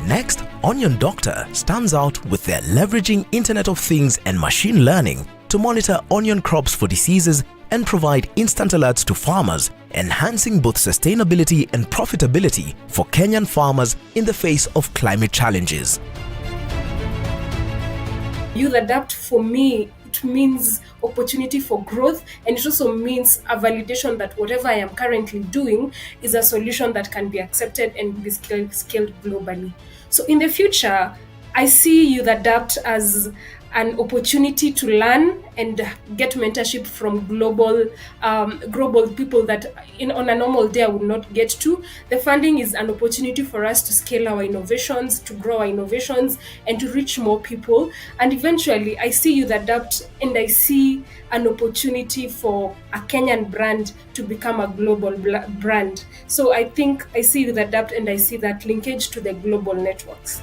Next, Onion Doctor stands out with their leveraging Internet of Things and machine learning to monitor onion crops for diseases and provide instant alerts to farmers, enhancing both sustainability and profitability for Kenyan farmers in the face of climate challenges. YouthADAPT for me, it means opportunity for growth, and it also means a validation that whatever I am currently doing is a solution that can be accepted and be scaled globally. So in the future, I see YouthADAPT as an opportunity to learn and get mentorship from global people that on a normal day I would not get to. The funding is an opportunity for us to scale our innovations, to grow our innovations, and to reach more people. And eventually, I see YouthADAPT and I see an opportunity for a Kenyan brand to become a global brand. So I think I see YouthADAPT and I see that linkage to the global networks.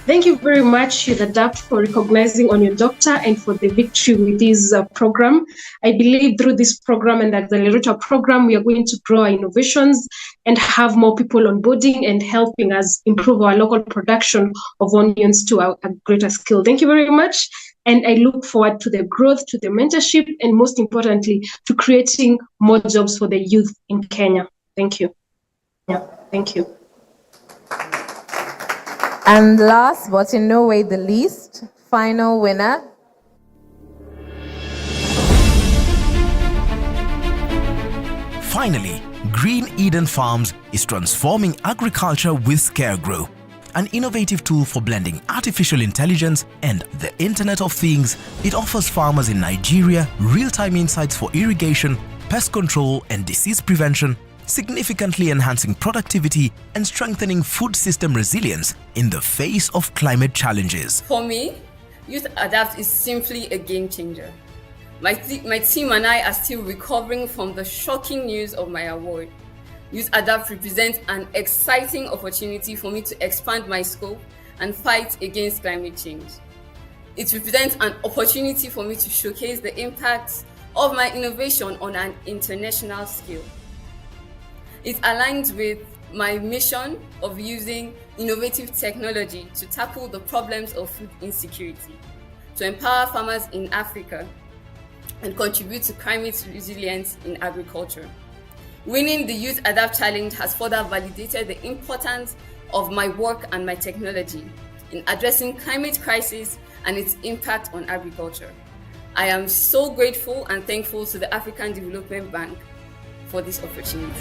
Thank you very much, YouthADAPT, for recognizing Onion Doctor and for the victory with this program. I believe through this program and the accelerator program, we are going to grow our innovations and have more people onboarding and helping us improve our local production of onions to a greater scale. Thank you very much. And I look forward to the growth, to the mentorship, and most importantly, to creating more jobs for the youth in Kenya. Thank you. Yeah, thank you. And last, but in no way the least, final winner. Finally, Green Eden Farms is transforming agriculture with Scaregrow, an innovative tool for blending artificial intelligence and the Internet of Things. It offers farmers in Nigeria real-time insights for irrigation, pest control, and disease prevention, significantly enhancing productivity and strengthening food system resilience in the face of climate challenges. For me, YouthADAPT is simply a game changer. My team and I are still recovering from the shocking news of my award. YouthADAPT represents an exciting opportunity for me to expand my scope and fight against climate change. It represents an opportunity for me to showcase the impact of my innovation on an international scale. It aligns with my mission of using innovative technology to tackle the problems of food insecurity, to empower farmers in Africa, and contribute to climate resilience in agriculture. Winning the YouthADAPT Challenge has further validated the importance of my work and my technology. in addressing climate crisis and its impact on agriculture. I am so grateful and thankful to the African Development Bank for this opportunity.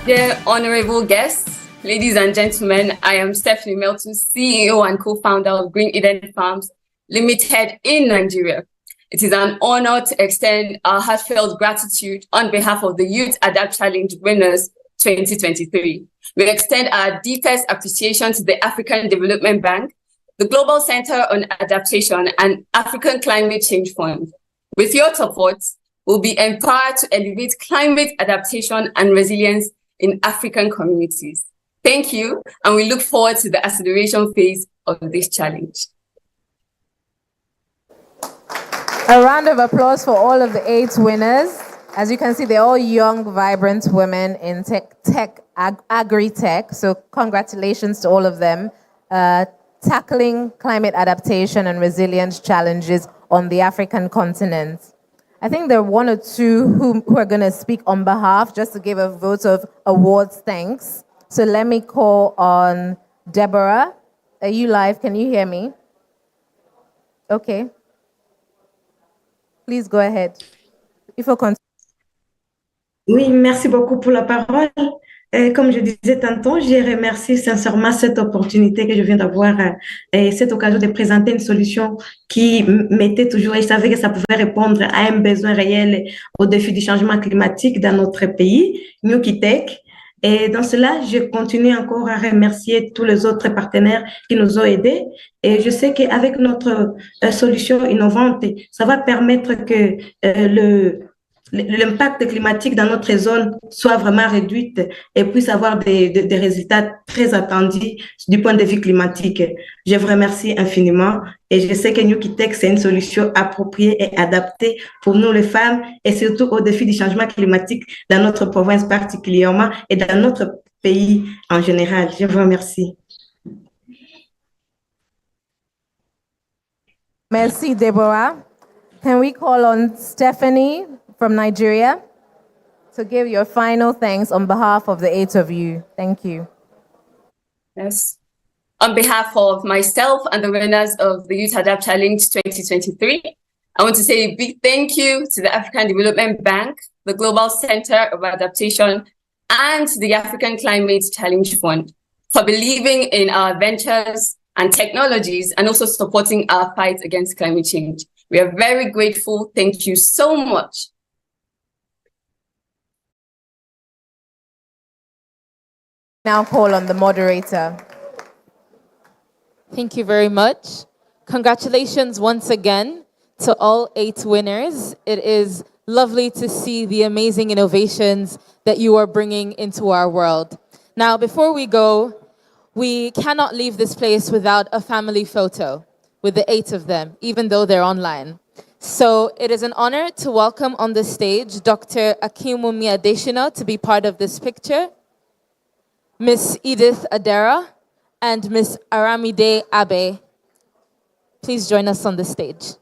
Dear honorable guests, ladies and gentlemen, I am Stephanie Melton, CEO and co-founder of Green Eden Farms Limited in Nigeria. It is an honor to extend our heartfelt gratitude on behalf of the Youth Adapt Challenge winners 2023. We extend our deepest appreciation to the African Development Bank, the Global Center on Adaptation, and African Climate Change Fund. With your support, we'll be empowered to elevate climate adaptation and resilience in African communities. Thank you, and we look forward to the acceleration phase of this challenge. A round of applause for all of the 8 winners. As you can see, they're all young, vibrant women in agri-tech. So congratulations to all of them. Tackling climate adaptation and resilience challenges on the African continent. I think there are 1 or 2 who are going to speak on behalf, just to give a vote of awards thanks. So let me call on Deborah. Are you live? Can you hear me? Okay. Please go ahead. Il faut continuer. Oui, merci beaucoup pour la parole. Comme je disais tantôt, je remercie sincèrement cette opportunité que je viens d'avoir et cette occasion de présenter une solution qui m'était toujours, et je savais que ça pouvait répondre à un besoin réel au défi du changement climatique dans notre pays, YouthADAPT. Et dans cela, je continue encore à remercier tous les autres partenaires qui nous ont aidés. Et je sais qu'avec notre solution innovante, ça va permettre que l'impact climatique dans notre zone soit vraiment réduit et puisse avoir des résultats très attendus du point de vue climatique. Je vous remercie infiniment et je sais que YouthADAPT, c'est une solution appropriée et adaptée pour nous les femmes et surtout au défi du changement climatique dans notre province particulièrement et dans notre pays en général. Je vous remercie. Merci, Deborah. Can we call on Stephanie from Nigeria to give your final thanks on behalf of the 8 of you? Thank you. Yes. On behalf of myself and the winners of the YouthADAPT Challenge 2023, I want to say a big thank you to the African Development Bank, the Global Center of Adaptation, and the African Climate Challenge Fund for believing in our ventures and technologies and also supporting our fight against climate change. We are very grateful. Thank you so much. Now call on the moderator. Thank you very much. Congratulations once again to all 8 winners. It is lovely to see the amazing innovations that you are bringing into our world. Now, before we go, we cannot leave this place without a family photo with the 8 of them, even though they're online. So it is an honor to welcome on the stage Dr. Akinwumi Adesina to be part of this picture, Miss Edith Adera, and Miss Aramide Abe. Please join us on the stage.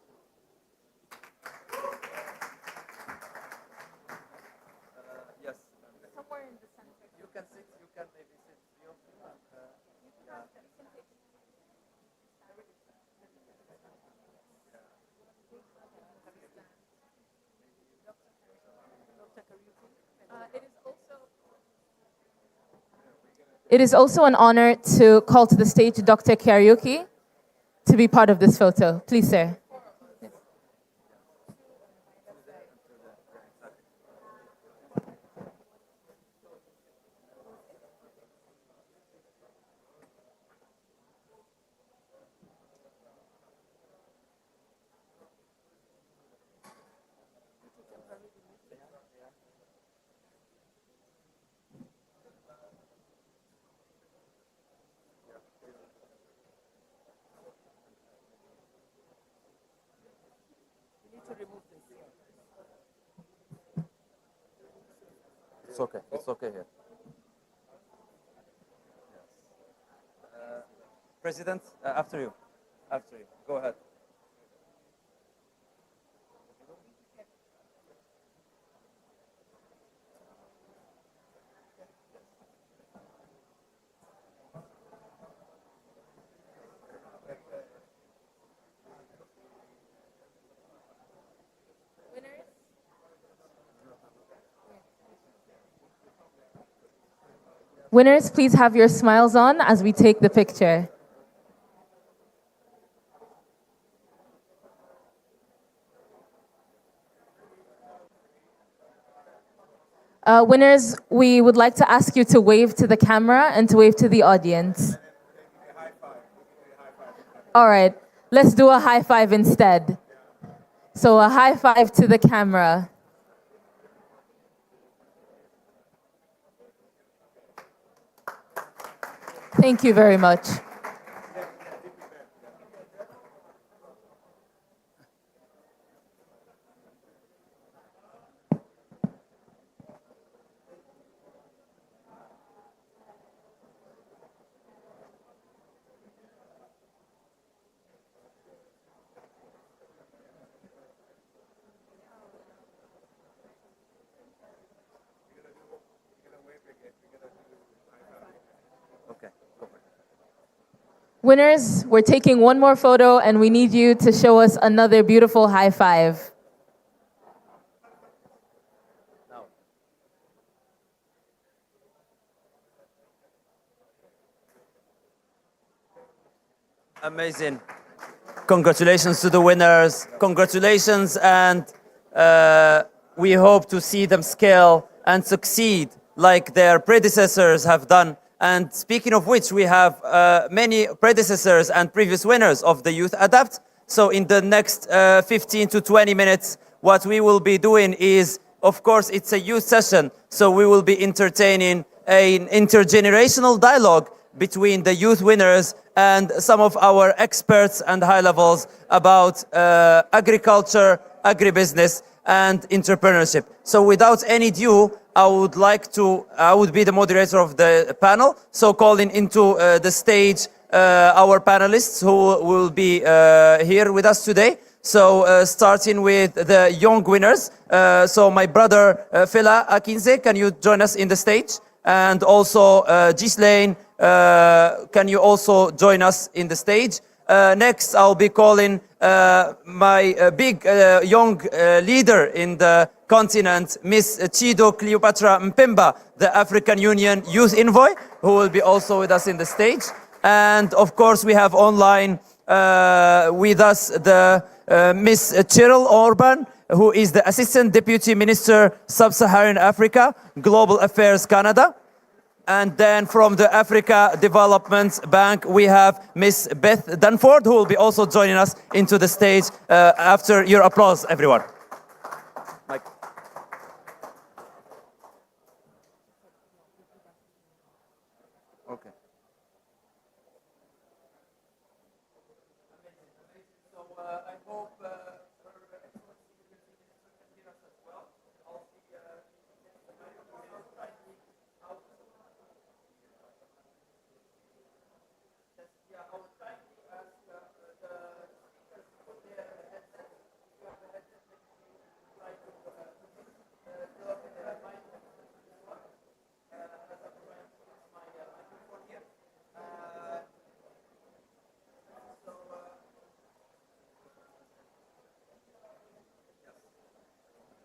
It is also an honor to call to the stage Dr. Karaoke to be part of this photo. Please, sir. It's okay. It's okay here. President, after you. After you. Go ahead. Winners, please have your smiles on as we take the picture. Winners, we would like to ask you to wave to the camera and to wave to the audience. All right, let's do a high five instead. So a high five to the camera. Thank you very much. Okay. Winners, we're taking one more photo and we need you to show us another beautiful high five. Amazing. Congratulations to the winners. Congratulations, and we hope to see them scale and succeed like their predecessors have done. And speaking of which, we have many predecessors and previous winners of the Youth Adapt. So in the next 15 to 20 minutes, what we will be doing is, of course, it's a youth session. So we will be entertaining an intergenerational dialogue between the youth winners and some of our experts and high levels about agriculture, agribusiness, and entrepreneurship. So without any ado, I would be the moderator of the panel. So calling into the stage our panelists who will be here with us today. So starting with the young winners. So my brother Fela Akinze, can you join us in the stage? And also Ghislaine, can you also join us in the stage? Next, I'll be calling my big young leader in the continent, Miss Chido Cleopatra Mpemba, the African Union Youth Envoy, who will be also with us in the stage. And of course, we have online with us the Miss Cheryl Orban, who is the Assistant Deputy Minister, Sub-Saharan Africa, Global Affairs Canada. And then from the Africa Development Bank, we have Miss Beth Dunford, who will be also joining us into the stage after your applause, everyone. Mike. Okay. So I hope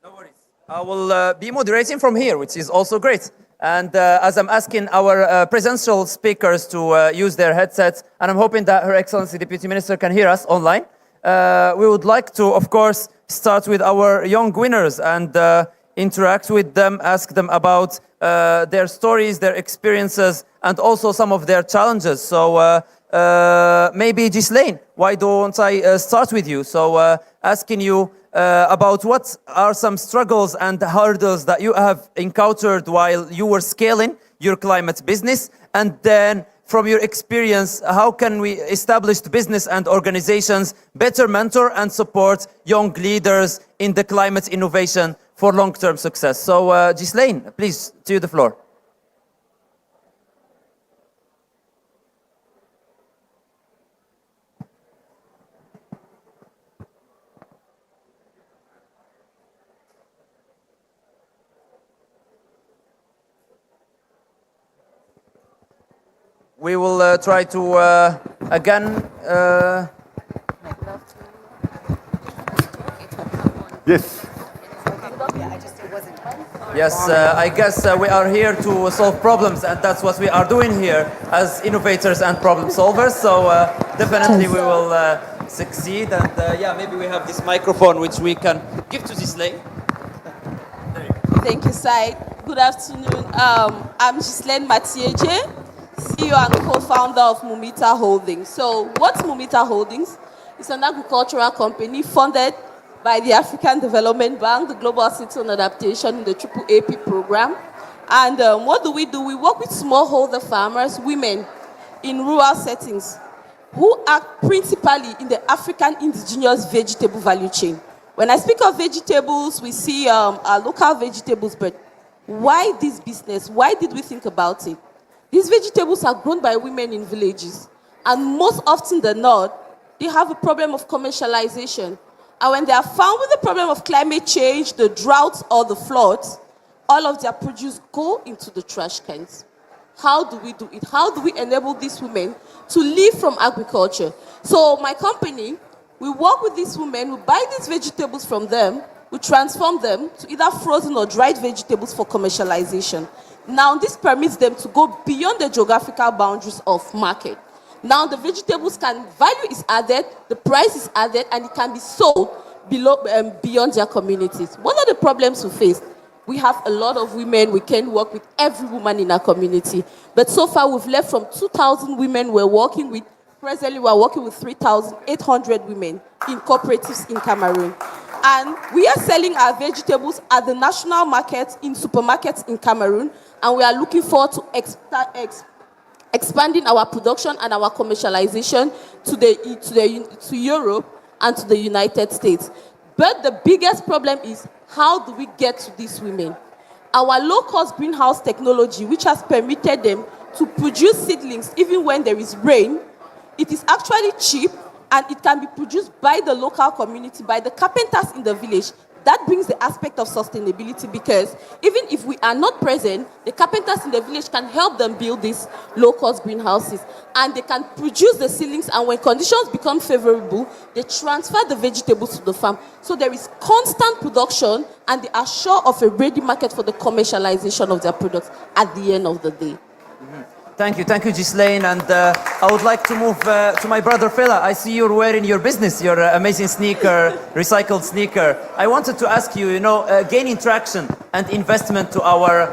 no worries. I will be moderating from here, which is also great. And as I'm asking our presidential speakers to use their headsets, and I'm hoping that Her Excellency Deputy Minister can hear us online, we would like to, of course, start with our young winners and interact with them, ask them about their stories, their experiences, and also some of their challenges. So maybe Ghislaine, why don't I start with you? So asking you about what are some struggles and hurdles that you have encountered while you were scaling your climate business, and then from your experience, how can we established business and organizations better mentor and support young leaders in the climate innovation for long-term success? So Ghislaine, please, to you the floor. We will try to again. Yes. Yes, I guess we are here to solve problems, and that's what we are doing here as innovators and problem solvers. So definitely we will succeed. And yeah, maybe we have this microphone which we can give to Ghislaine. Thank you, Said. Good afternoon. I'm Ghislaine Matieje, CEO and co-founder of Mumita Holdings. So what's Mumita Holdings? It's an agricultural company funded by the African Development Bank, the Global Center on Adaptation in the AAAP program. And what do? We work with smallholder farmers, women in rural settings who act principally in the African indigenous vegetable value chain. When I speak of vegetables, we see our local vegetables, but why this business? Why did we think about it? These vegetables are grown by women in villages, and most often than not, they have a problem of commercialization. And when they are found with the problem of climate change, the droughts or the floods, all of their produce go into the trash cans. How do we do it? How do we enable these women to live from agriculture? So my company, we work with these women, we buy these vegetables from them, we transform them to either frozen or dried vegetables for commercialization. Now this permits them to go beyond the geographical boundaries of market. Now the vegetables value is added, the price is added, and it can be sold beyond their communities. What are the problems we face? We have a lot of women. We can work with every woman in our community. But so far, we've left from 2,000 women we're working with. Presently, we're working with 3,800 women in cooperatives in Cameroon. And we are selling our vegetables at the national market in supermarkets in Cameroon. And we are looking forward to expanding our production and our commercialization to Europe and to the United States. But the biggest problem is, how do we get to these women? Our low-cost greenhouse technology, which has permitted them to produce seedlings even when there is rain, it is actually cheap, and it can be produced by the local community, by the carpenters in the village. That brings the aspect of sustainability, because even if we are not present, the carpenters in the village can help them build these low-cost greenhouses, and they can produce the seedlings, and when conditions become favorable, they transfer the vegetables to the farm. So there is constant production, and they are sure of a ready market for the commercialization of their products at the end of the day. Thank you, Ghislaine. And I would like to move to my brother Fela. I see you're wearing your business, your amazing sneaker, recycled sneaker. I wanted to ask you, gaining traction and investment to our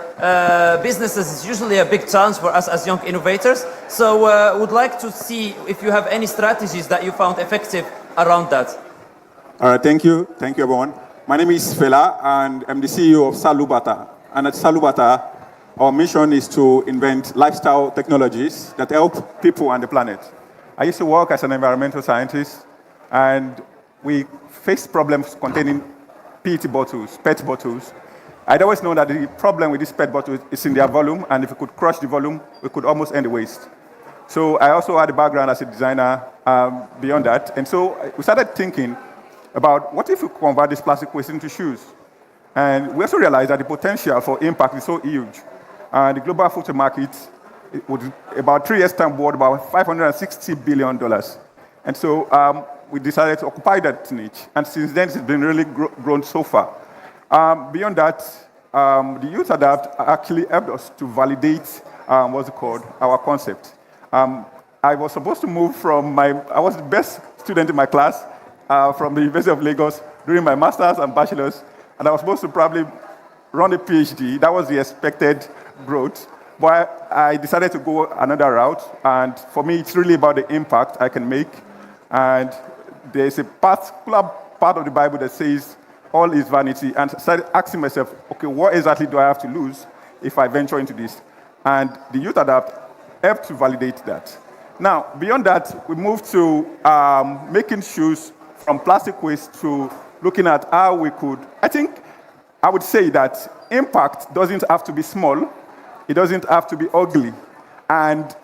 businesses is usually a big challenge for us as young innovators. So would like to see if you have any strategies that you found effective around that. All right, thank you. Thank you, everyone. My name is Fela, and I'm the CEO of Salubata. And at Salubata, our mission is to invent lifestyle technologies that help people and the planet. I used to work as an environmental scientist, and we faced problems containing PET bottles, PET bottles. I'd always known that the problem with these PET bottles is in their volume, and if we could crush the volume, we could almost end the waste. So I also had a background as a designer beyond that, and so we started thinking about what if we convert this plastic waste into shoes? And we also realized that the potential for impact is so huge. The global footwear market would, about 3 years' time, worth about $560 billion. And so we decided to occupy that niche. And since then, it's been really grown so far. Beyond that, the YouthADAPT actually helped us to validate our concept. I was supposed to move I was the best student in my class from the University of Lagos during my master's and bachelor's. And I was supposed to probably run a PhD. That was the expected growth. But I decided to go another route. And for me, it's really about the impact I can make. And there's a particular part of the Bible that says, all is vanity. And I started asking myself, okay, what exactly do I have to lose if I venture into this? And the YouthADAPT helped to validate that. Now, beyond that, we moved to making shoes from plastic waste to looking at how we could, I would say that impact doesn't have to be small. It doesn't have to be ugly. And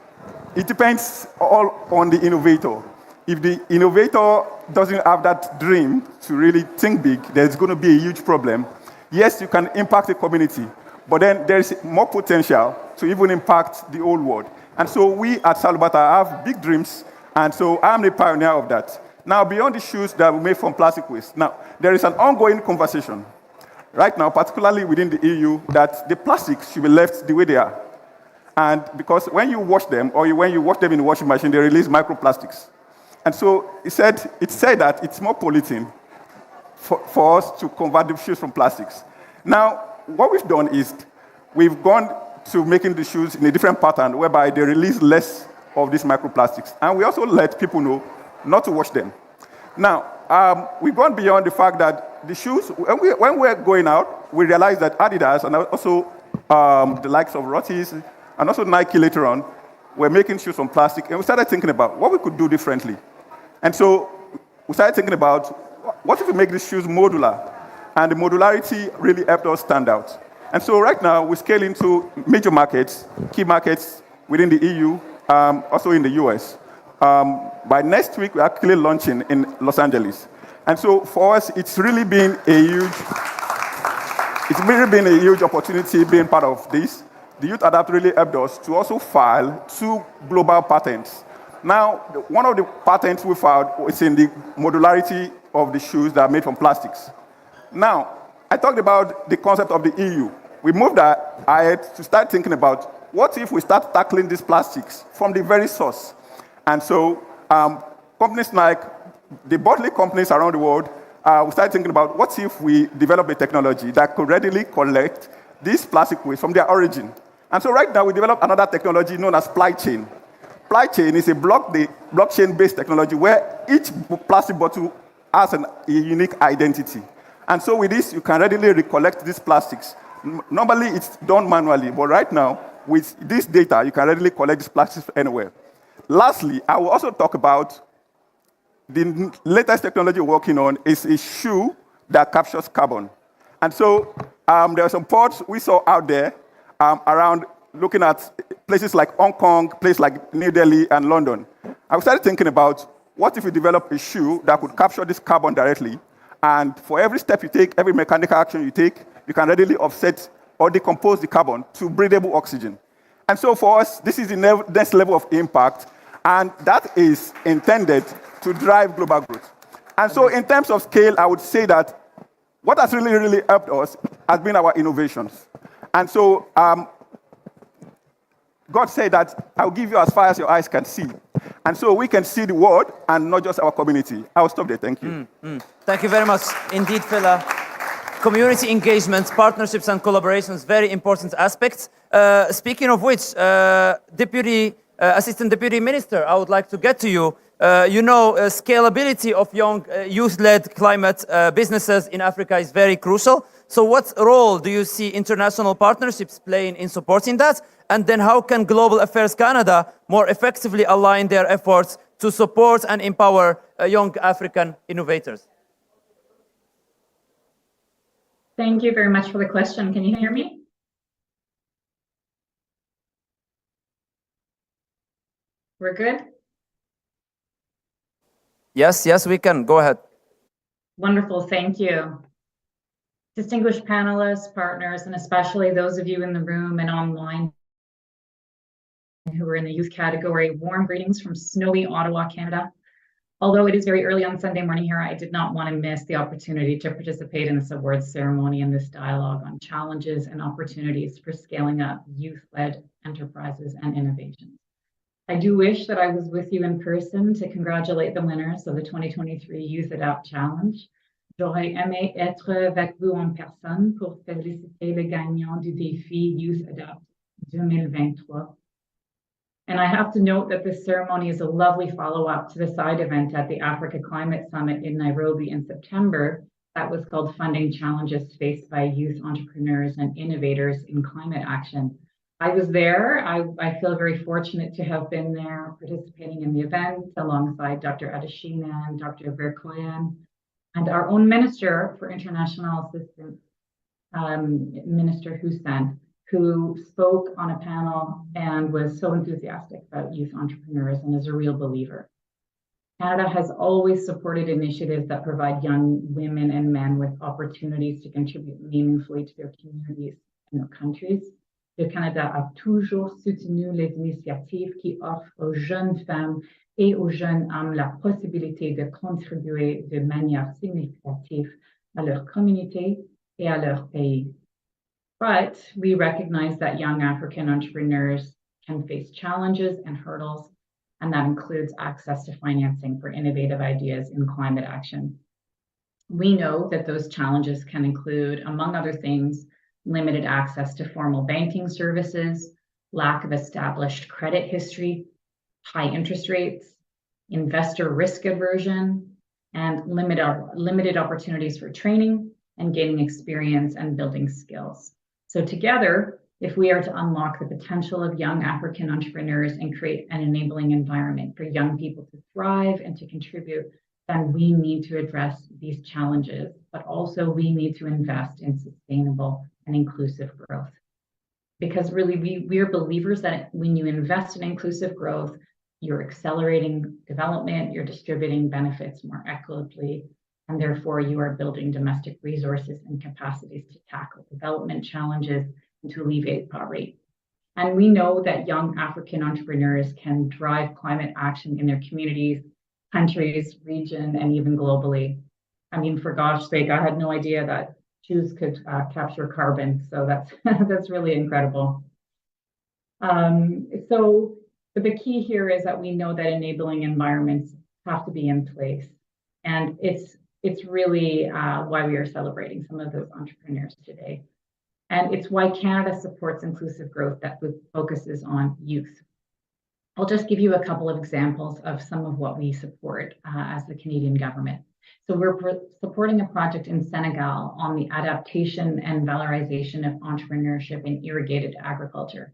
it depends all on the innovator. If the innovator doesn't have that dream to really think big, there's going to be a huge problem. Yes, you can impact the community, but then there's more potential to even impact the whole world. And so we at Salubata have big dreams, and so I'm the pioneer of that. Now, beyond the shoes that we make from plastic waste, now, there is an ongoing conversation right now, particularly within the EU, that the plastics should be left the way they are. And because when you wash them, or when you wash them in the washing machine, they release microplastics. And so it said that it's more polluting for us to convert the shoes from plastics. Now, what we've done is we've gone to making the shoes in a different pattern whereby they release less of these microplastics. And we also let people know not to wash them. Now, we've gone beyond the fact that the shoes, when we're going out, we realized that Adidas and also the likes of Rothy's and also Nike later on were making shoes from plastic. And we started thinking about what we could do differently. And so we started thinking about what if we make these shoes modular? And the modularity really helped us stand out. And so right now, we scale into major markets, key markets within the EU, also in the US. By next week, we're actually launching in Los Angeles. And so for us, it's really been a huge opportunity being part of this. The YouthADAPT really helped us to also file 2 global patents. Now, one of the patents we filed is in the modularity of the shoes that are made from plastics. Now, I talked about the concept of the EU. We moved ahead to start thinking about what if we start tackling these plastics from the very source. And so companies like the bottling companies around the world, we started thinking about what if we develop a technology that could readily collect these plastic waste from their origin. And so right now we developed another technology known as supply chain. Supply chain is a blockchain-based technology where each plastic bottle has a unique identity. And so with this, you can readily recollect these plastics. Normally, it's done manually, but right now, with this data, you can readily collect these plastics anywhere. Lastly, I will also talk about the latest technology we're working on is a shoe that captures carbon. And so there are some ports we saw out there around looking at places like Hong Kong, places like New Delhi and London. I started thinking about what if we develop a shoe that could capture this carbon directly, and for every step you take, every mechanical action you take, you can readily offset or decompose the carbon to breathable oxygen. And so for us, this is the next level of impact, and that is intended to drive global growth. And so in terms of scale, I would say that what has really helped us has been our innovations. And so God said that I'll give you as far as your eyes can see. And so we can see the world and not just our community. I'll stop there. Thank you. Thank you very much indeed, Fela. Community engagement, partnerships and collaborations, very important aspects. Speaking of which, Assistant Deputy Minister, I would like to get to you. Scalability of young youth-led climate businesses in Africa is very crucial. So what role do you see international partnerships playing in supporting that? And then how can Global Affairs Canada more effectively align their efforts to support and empower young African innovators? Thank you very much for the question. Can you hear me? We're good? Yes, we can. Go ahead. Wonderful, thank you. Distinguished panelists, partners, and especially those of you in the room and online who are in the youth category, warm greetings from snowy Ottawa, Canada. Although it is very early on Sunday morning here, I did not want to miss the opportunity to participate in this awards ceremony and this dialogue on challenges and opportunities for scaling up youth-led enterprises and innovations. I do wish that I was with you in person to congratulate the winners of the 2023 YouthADAPT Challenge. J'aurais aimé être avec vous en personne pour féliciter les gagnants du défi YouthADAPT 2023. And I have to note that this ceremony is a lovely follow-up to the side event at the Africa Climate Summit in Nairobi in September that was called Funding Challenges Faced by Youth Entrepreneurs and Innovators in Climate Action. I was there. I feel very fortunate to have been there participating in the event alongside Dr. Adeshina and Dr. Verkoyan and our own Minister for International Assistance, Minister Hussein, who spoke on a panel and was so enthusiastic about youth entrepreneurs and is a real believer. Canada has always supported initiatives that provide young women and men with opportunities to contribute meaningfully to their communities and their countries. le Canada a toujours soutenu les initiatives qui offrent aux jeunes femmes et aux jeunes hommes la possibilité de contribuer de manière significative à leur communauté et à leur pays. But we recognize that young African entrepreneurs can face challenges and hurdles, and that includes access to financing for innovative ideas in climate action. We know that those challenges can include, among other things, limited access to formal banking services, lack of established credit history, high interest rates, investor risk aversion, and limited opportunities for training and gaining experience and building skills. So together, if we are to unlock the potential of young African entrepreneurs and create an enabling environment for young people to thrive and to contribute, then we need to address these challenges, but also we need to invest in sustainable and inclusive growth. Because really, we are believers that when you invest in inclusive growth, you're accelerating development, you're distributing benefits more equitably, and therefore you are building domestic resources and capacities to tackle development challenges and to alleviate poverty. And we know that young African entrepreneurs can drive climate action in their communities, countries, region, and even globally. I mean, for gosh sake, I had no idea that shoes could capture carbon. So that's that's really incredible. But the key here is that we know that enabling environments have to be in place. And it's really why we are celebrating some of those entrepreneurs today. And it's why Canada supports inclusive growth that focuses on youth. I'll just give you a couple of examples of some of what we support as the Canadian government. So we're supporting a project in Senegal on the adaptation and valorization of entrepreneurship in irrigated agriculture.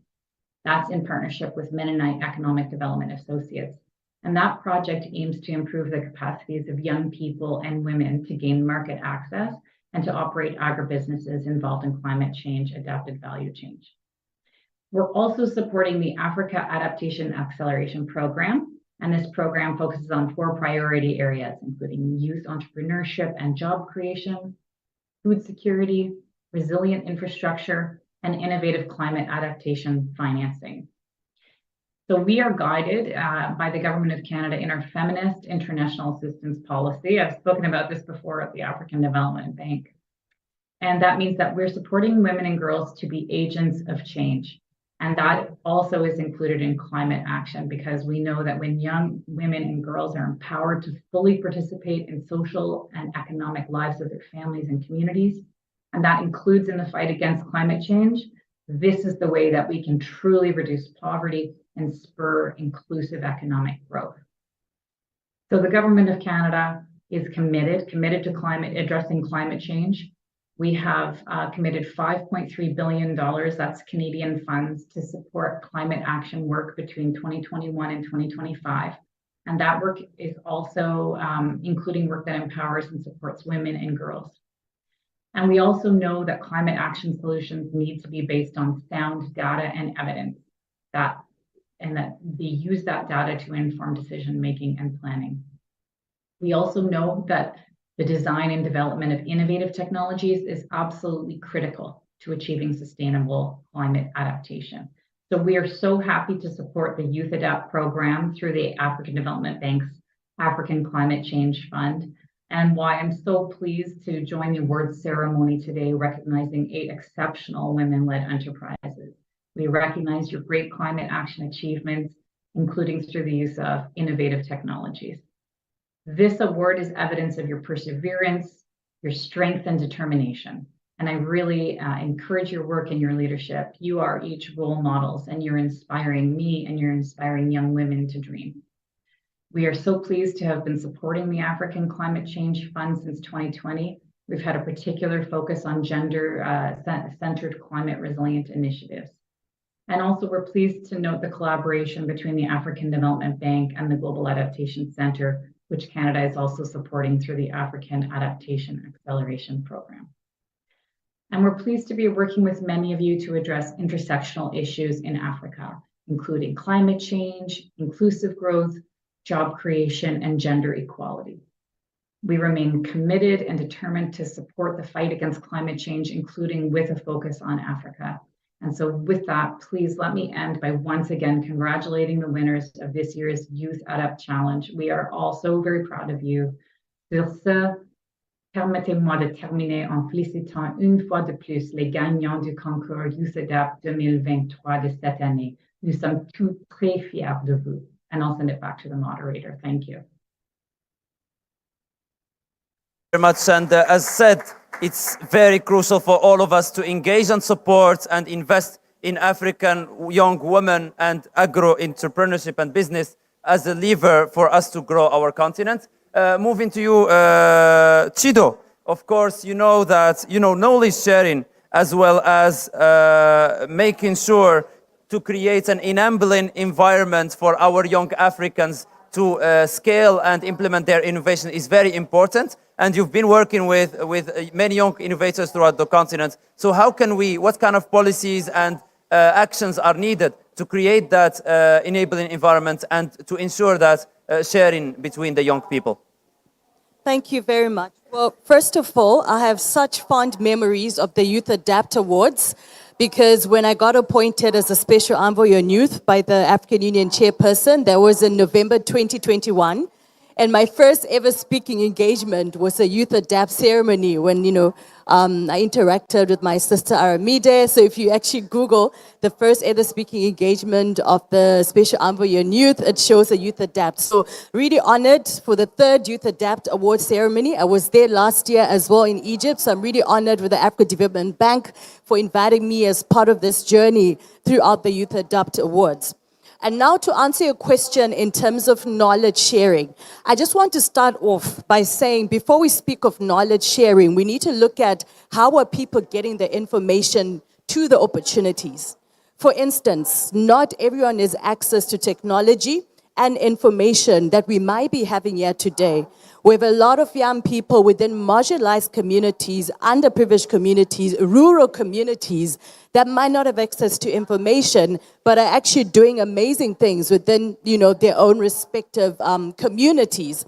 That's in partnership with Mennonite Economic Development Associates. And that project aims to improve the capacities of young people and women to gain market access and to operate agribusinesses involved in climate change, adapted value change. We're also supporting the Africa Adaptation Acceleration Program. And this program focuses on 4 priority areas, including youth entrepreneurship and job creation, food security, resilient infrastructure, and innovative climate adaptation financing. So we are guided by the Government of Canada in our feminist international assistance policy. I've spoken about this before at the African Development Bank. And that means that we're supporting women and girls to be agents of change. And that also is included in climate action, because we know that when young women and girls are empowered to fully participate in social and economic lives of their families and communities, and that includes in the fight against climate change, this is the way that we can truly reduce poverty and spur inclusive economic growth. So the Government of Canada is committed to addressing climate change. We have committed $5.3 billion, that's Canadian funds, to support climate action work between 2021 and 2025. And that work is also including work that empowers and supports women and girls. And we also know that climate action solutions need to be based on sound data and evidence, and that they use that data to inform decision-making and planning. We also know that the design and development of innovative technologies is absolutely critical to achieving sustainable climate adaptation. So we are so happy to support the YouthADAPT program through the African Development Bank's African Climate Change Fund, and why I'm so pleased to join the awards ceremony today recognizing 8 exceptional women-led enterprises. We recognize your great climate action achievements, including through the use of innovative technologies. This award is evidence of your perseverance, your strength and determination. And I really encourage your work and your leadership. You are each role models, and you're inspiring me and you're inspiring young women to dream. We are so pleased to have been supporting the African Climate Change Fund since 2020. We've had a particular focus on gender-centered climate resilient initiatives. And also we're pleased to note the collaboration between the African Development Bank and the Global Adaptation Center, which Canada is also supporting through the African Adaptation Acceleration Program. And we're pleased to be working with many of you to address intersectional issues in Africa, including climate change, inclusive growth, job creation, and gender equality. We remain committed and determined to support the fight against climate change, including with a focus on Africa. And so with that, please let me end by once again congratulating the winners of this year's YouthADAPT Challenge. We are all so very proud of you. Sur ce, permettez-moi de terminer en félicitant une fois de plus les gagnants du concours YouthADAPT 2023 de cette année. Nous sommes tous très fiers de vous. And I'll send it back to the moderator. Thank you. Very much, and as said, it's very crucial for all of us to engage and support and invest in African young women and agro-entrepreneurship and business as a lever for us to grow our continent. Moving to you, Chido. Of course, you know that knowledge sharing as well as making sure to create an enabling environment for our young Africans to scale and implement their innovation is very important. And you've been working with many young innovators throughout the continent. So what kind of policies and actions are needed to create that enabling environment and to ensure that sharing between the young people? Thank you very much. Well, first of all, I have such fond memories of the YouthADAPT Awards, because when I got appointed as a Special Envoy on Youth by the African Union chairperson, that was in November 2021. And my first ever speaking engagement was a YouthADAPT ceremony when, I interacted with my sister Aramide. So if you actually Google the first ever speaking engagement of the Special Envoy on Youth, it shows a YouthADAPT. So really honored for the third YouthADAPT Award ceremony. I was there last year as well in Egypt. So I'm really honored with the Africa Development Bank for inviting me as part of this journey throughout the YouthADAPT Awards. And now to answer your question in terms of knowledge sharing, I just want to start off by saying before we speak of knowledge sharing, we need to look at how are people getting the information to the opportunities. For instance, not everyone has access to technology and information that we might be having here today. We have a lot of young people within marginalized communities, underprivileged communities, rural communities that might not have access to information, but are actually doing amazing things within, their own respective communities.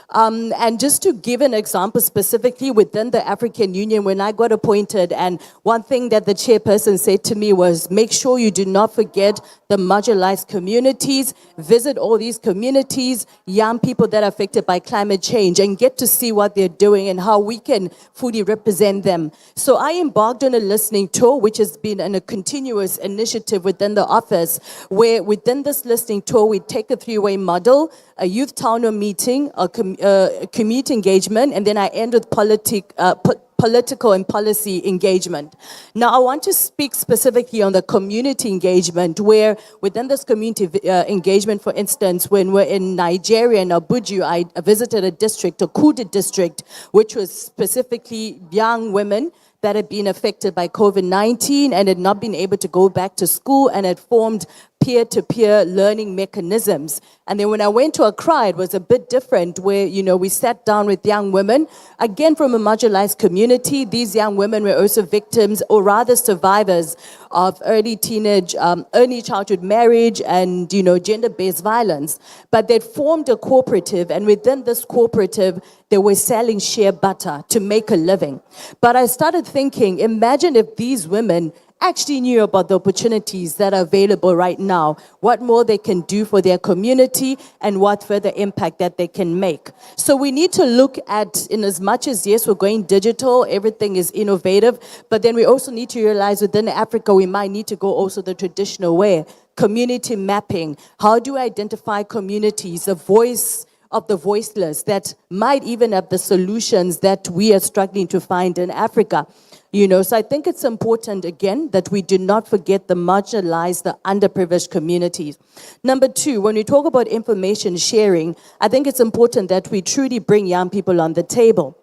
And just to give an example specifically within the African Union, when I got appointed, and one thing that the chairperson said to me was, make sure you do not forget the marginalized communities, visit all these communities, young people that are affected by climate change, and get to see what they're doing and how we can fully represent them. So I embarked on a listening tour, which has been a continuous initiative within the office, where within this listening tour, we take a three-way model, a youth town hall meeting, a community engagement, and then I end with political and policy engagement. Now, I want to speak specifically on the community engagement, where within this community engagement, for instance, when we're in Nigeria, in Abuja, I visited a district, a Kudu district, which was specifically young women that had been affected by COVID-19 and had not been able to go back to school and had formed peer-to-peer learning mechanisms. And then when I went to Accra, it was a bit different where, we sat down with young women, again from a marginalized community. These young women were also victims, or rather survivors, of early childhood marriage and, gender-based violence. But they'd formed a cooperative, and within this cooperative, they were selling shea butter to make a living. But I started thinking, imagine if these women actually knew about the opportunities that are available right now, what more they can do for their community, and what further impact that they can make. So we need to look at, in as much as, yes, we're going digital, everything is innovative, but then we also need to realize within Africa, we might need to go also the traditional way. Community mapping. How do we identify communities, the voice of the voiceless that might even have the solutions that we are struggling to find in Africa? So I think it's important, again, that we do not forget the marginalized, the underprivileged communities. Number two, when we talk about information sharing, I think it's important that we truly bring young people on the table.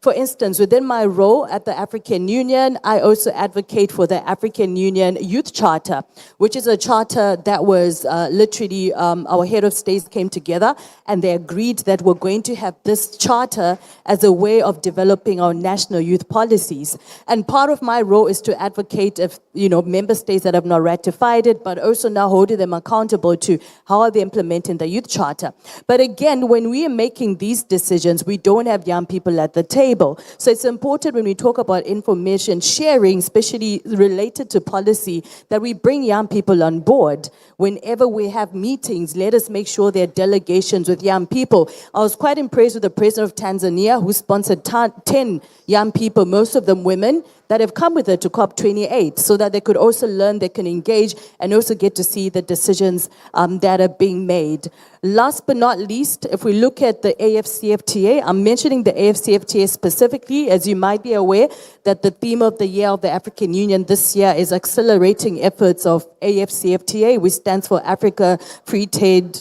For instance, within my role at the African Union, I also advocate for the African Union Youth Charter, which is a charter that was literally our head of states came together and they agreed that we're going to have this charter as a way of developing our national youth policies. And part of my role is to advocate if, member states that have not ratified it, but also now holding them accountable to how are they implementing the youth charter. But again, when we are making these decisions, we don't have young people at the table. table. So it's important when we talk about information sharing, especially related to policy, that we bring young people on board. Whenever we have meetings, let us make sure there are delegations with young people. I was quite impressed with the president of Tanzania, who sponsored 10 young people, most of them women, that have come with her to COP28, so that they could also learn, they can engage, and also get to see the decisions that are being made. Last but not least, if we look at the AFCFTA, I'm mentioning the AFCFTA specifically, as you might be aware, that the theme of the year of the African Union this year is accelerating efforts of AFCFTA, which stands for Africa Free Trade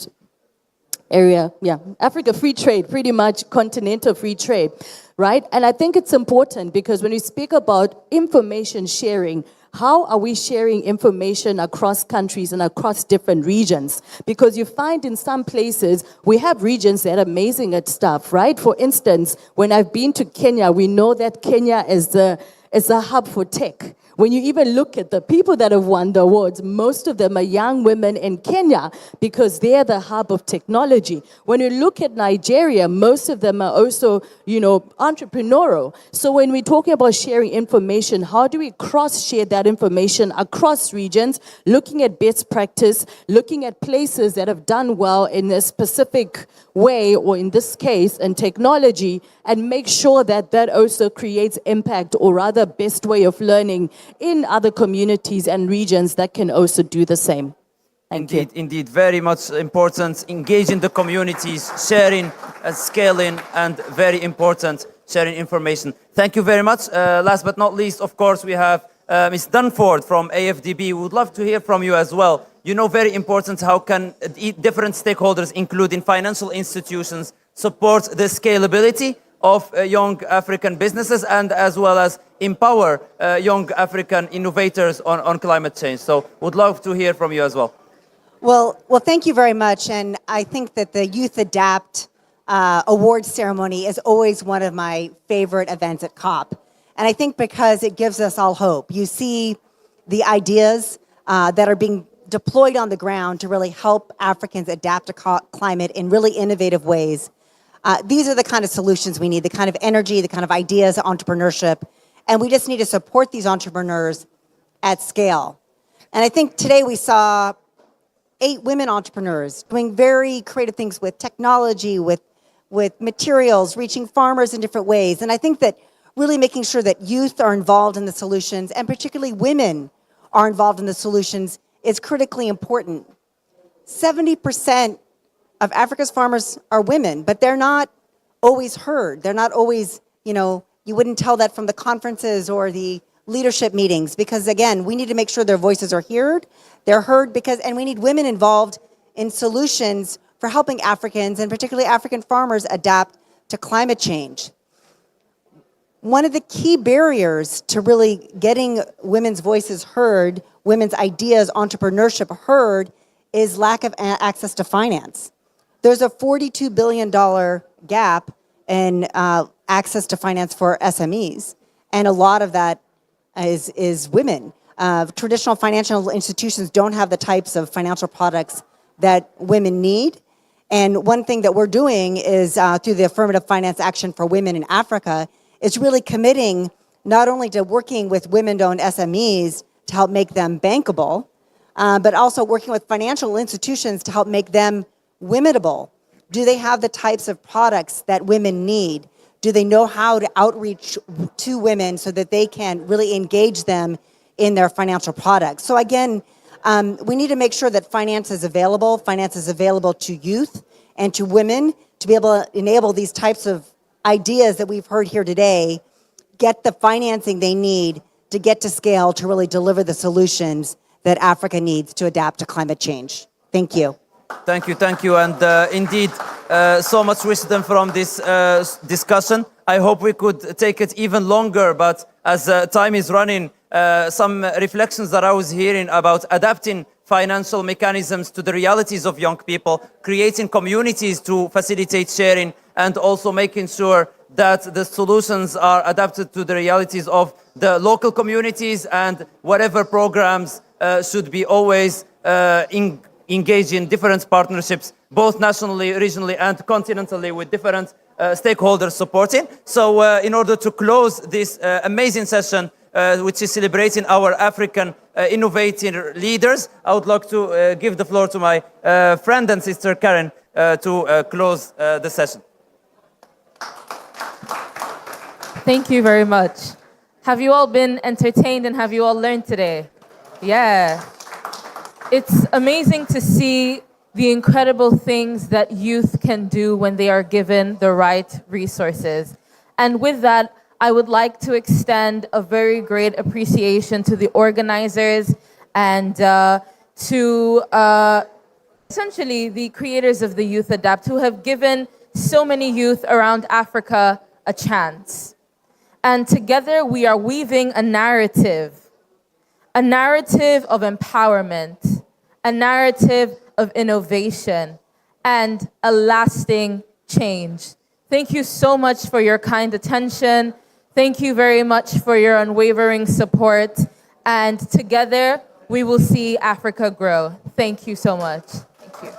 Area, Africa Free Trade, pretty much continental free trade, right? And I think it's important because when we speak about information sharing, how are we sharing information across countries and across different regions? Because you find in some places, we have regions that are amazing at stuff, right? For instance, when I've been to Kenya, we know that Kenya is a hub for tech. When you even look at the people that have won the awards, most of them are young women in Kenya because they're the hub of technology. When you look at Nigeria, most of them are also, entrepreneurial. So when we're talking about sharing information, how do we cross-share that information across regions, looking at best practice, looking at places that have done well in a specific way, or in this case, in technology, and make sure that that also creates impact, or rather best way of learning in other communities and regions that can also do the same. Indeed, very much important. Engaging the communities, sharing, scaling, and very important, sharing information. Thank you very much. Last but not least, of course, we have Ms. Dunford from AFDB. We would love to hear from you as well. Very important, how can different stakeholders, including financial institutions, support the scalability of young African businesses and as well as empower young African innovators on climate change. So would love to hear from you as well. Well, thank you very much. And I think that the YouthADAPT awards ceremony is always one of my favorite events at COP. And I think because it gives us all hope. You see the ideas that are being deployed on the ground to really help Africans adapt to climate in really innovative ways. These are the kind of solutions we need, the kind of energy, the kind of ideas, entrepreneurship, and we just need to support these entrepreneurs at scale. And I think today we saw 8 women entrepreneurs doing very creative things with technology, with materials, reaching farmers in different ways. And I think that really making sure that youth are involved in the solutions, and particularly women are involved in the solutions, is critically important. 70% of Africa's farmers are women, but they're not always heard. They're not always, you wouldn't tell that from the conferences or the leadership meetings, because again, we need to make sure their voices are heard. They're heard and we need women involved in solutions for helping Africans, and particularly African farmers, adapt to climate change. One of the key barriers to really getting women's voices heard, women's ideas, entrepreneurship heard, is lack of access to finance. There's a $42 billion gap in access to finance for SMEs, and a lot of that is women. Traditional financial institutions don't have the types of financial products that women need. And one thing that we're doing is through the Affirmative Finance Action for Women in Africa, is really committing not only to working with women-owned SMEs to help make them bankable, but also working with financial institutions to help make them womenable. Do they have the types of products that women need? Do they know how to outreach to women so that they can really engage them in their financial products? So again, we need to make sure that finance is available to youth and to women to be able to enable these types of ideas that we've heard here today, get the financing they need to get to scale to really deliver the solutions that Africa needs to adapt to climate change. Thank you. Thank you. And indeed, so much wisdom from this discussion. I hope we could take it even longer, but as time is running, some reflections that I was hearing about adapting financial mechanisms to the realities of young people, creating communities to facilitate sharing, and also making sure that the solutions are adapted to the realities of the local communities, and whatever programs should be always engage in different partnerships, both nationally, regionally, and continentally with different stakeholders supporting. So in order to close this amazing session, which is celebrating our African innovative leaders, I would like to give the floor to my friend and sister Karen to close the session. Thank you very much. Have you all been entertained and have you all learned today? Yeah. It's amazing to see the incredible things that youth can do when they are given the right resources. And with that, I would like to extend a very great appreciation to the organizers and to essentially the creators of the YouthADAPT, who have given so many youth around Africa a chance. And together we are weaving a narrative of empowerment, a narrative of innovation, and a lasting change. Thank you so much for your kind attention. Thank you very much for your unwavering support. And together, we will see Africa grow. Thank you so much. Thank you.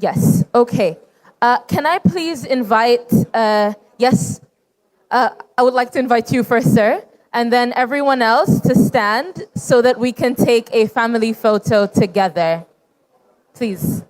Yes, okay. Can I please invite, yes, I would like to invite you first, sir, and then everyone else to stand so that we can take a family photo together. Please.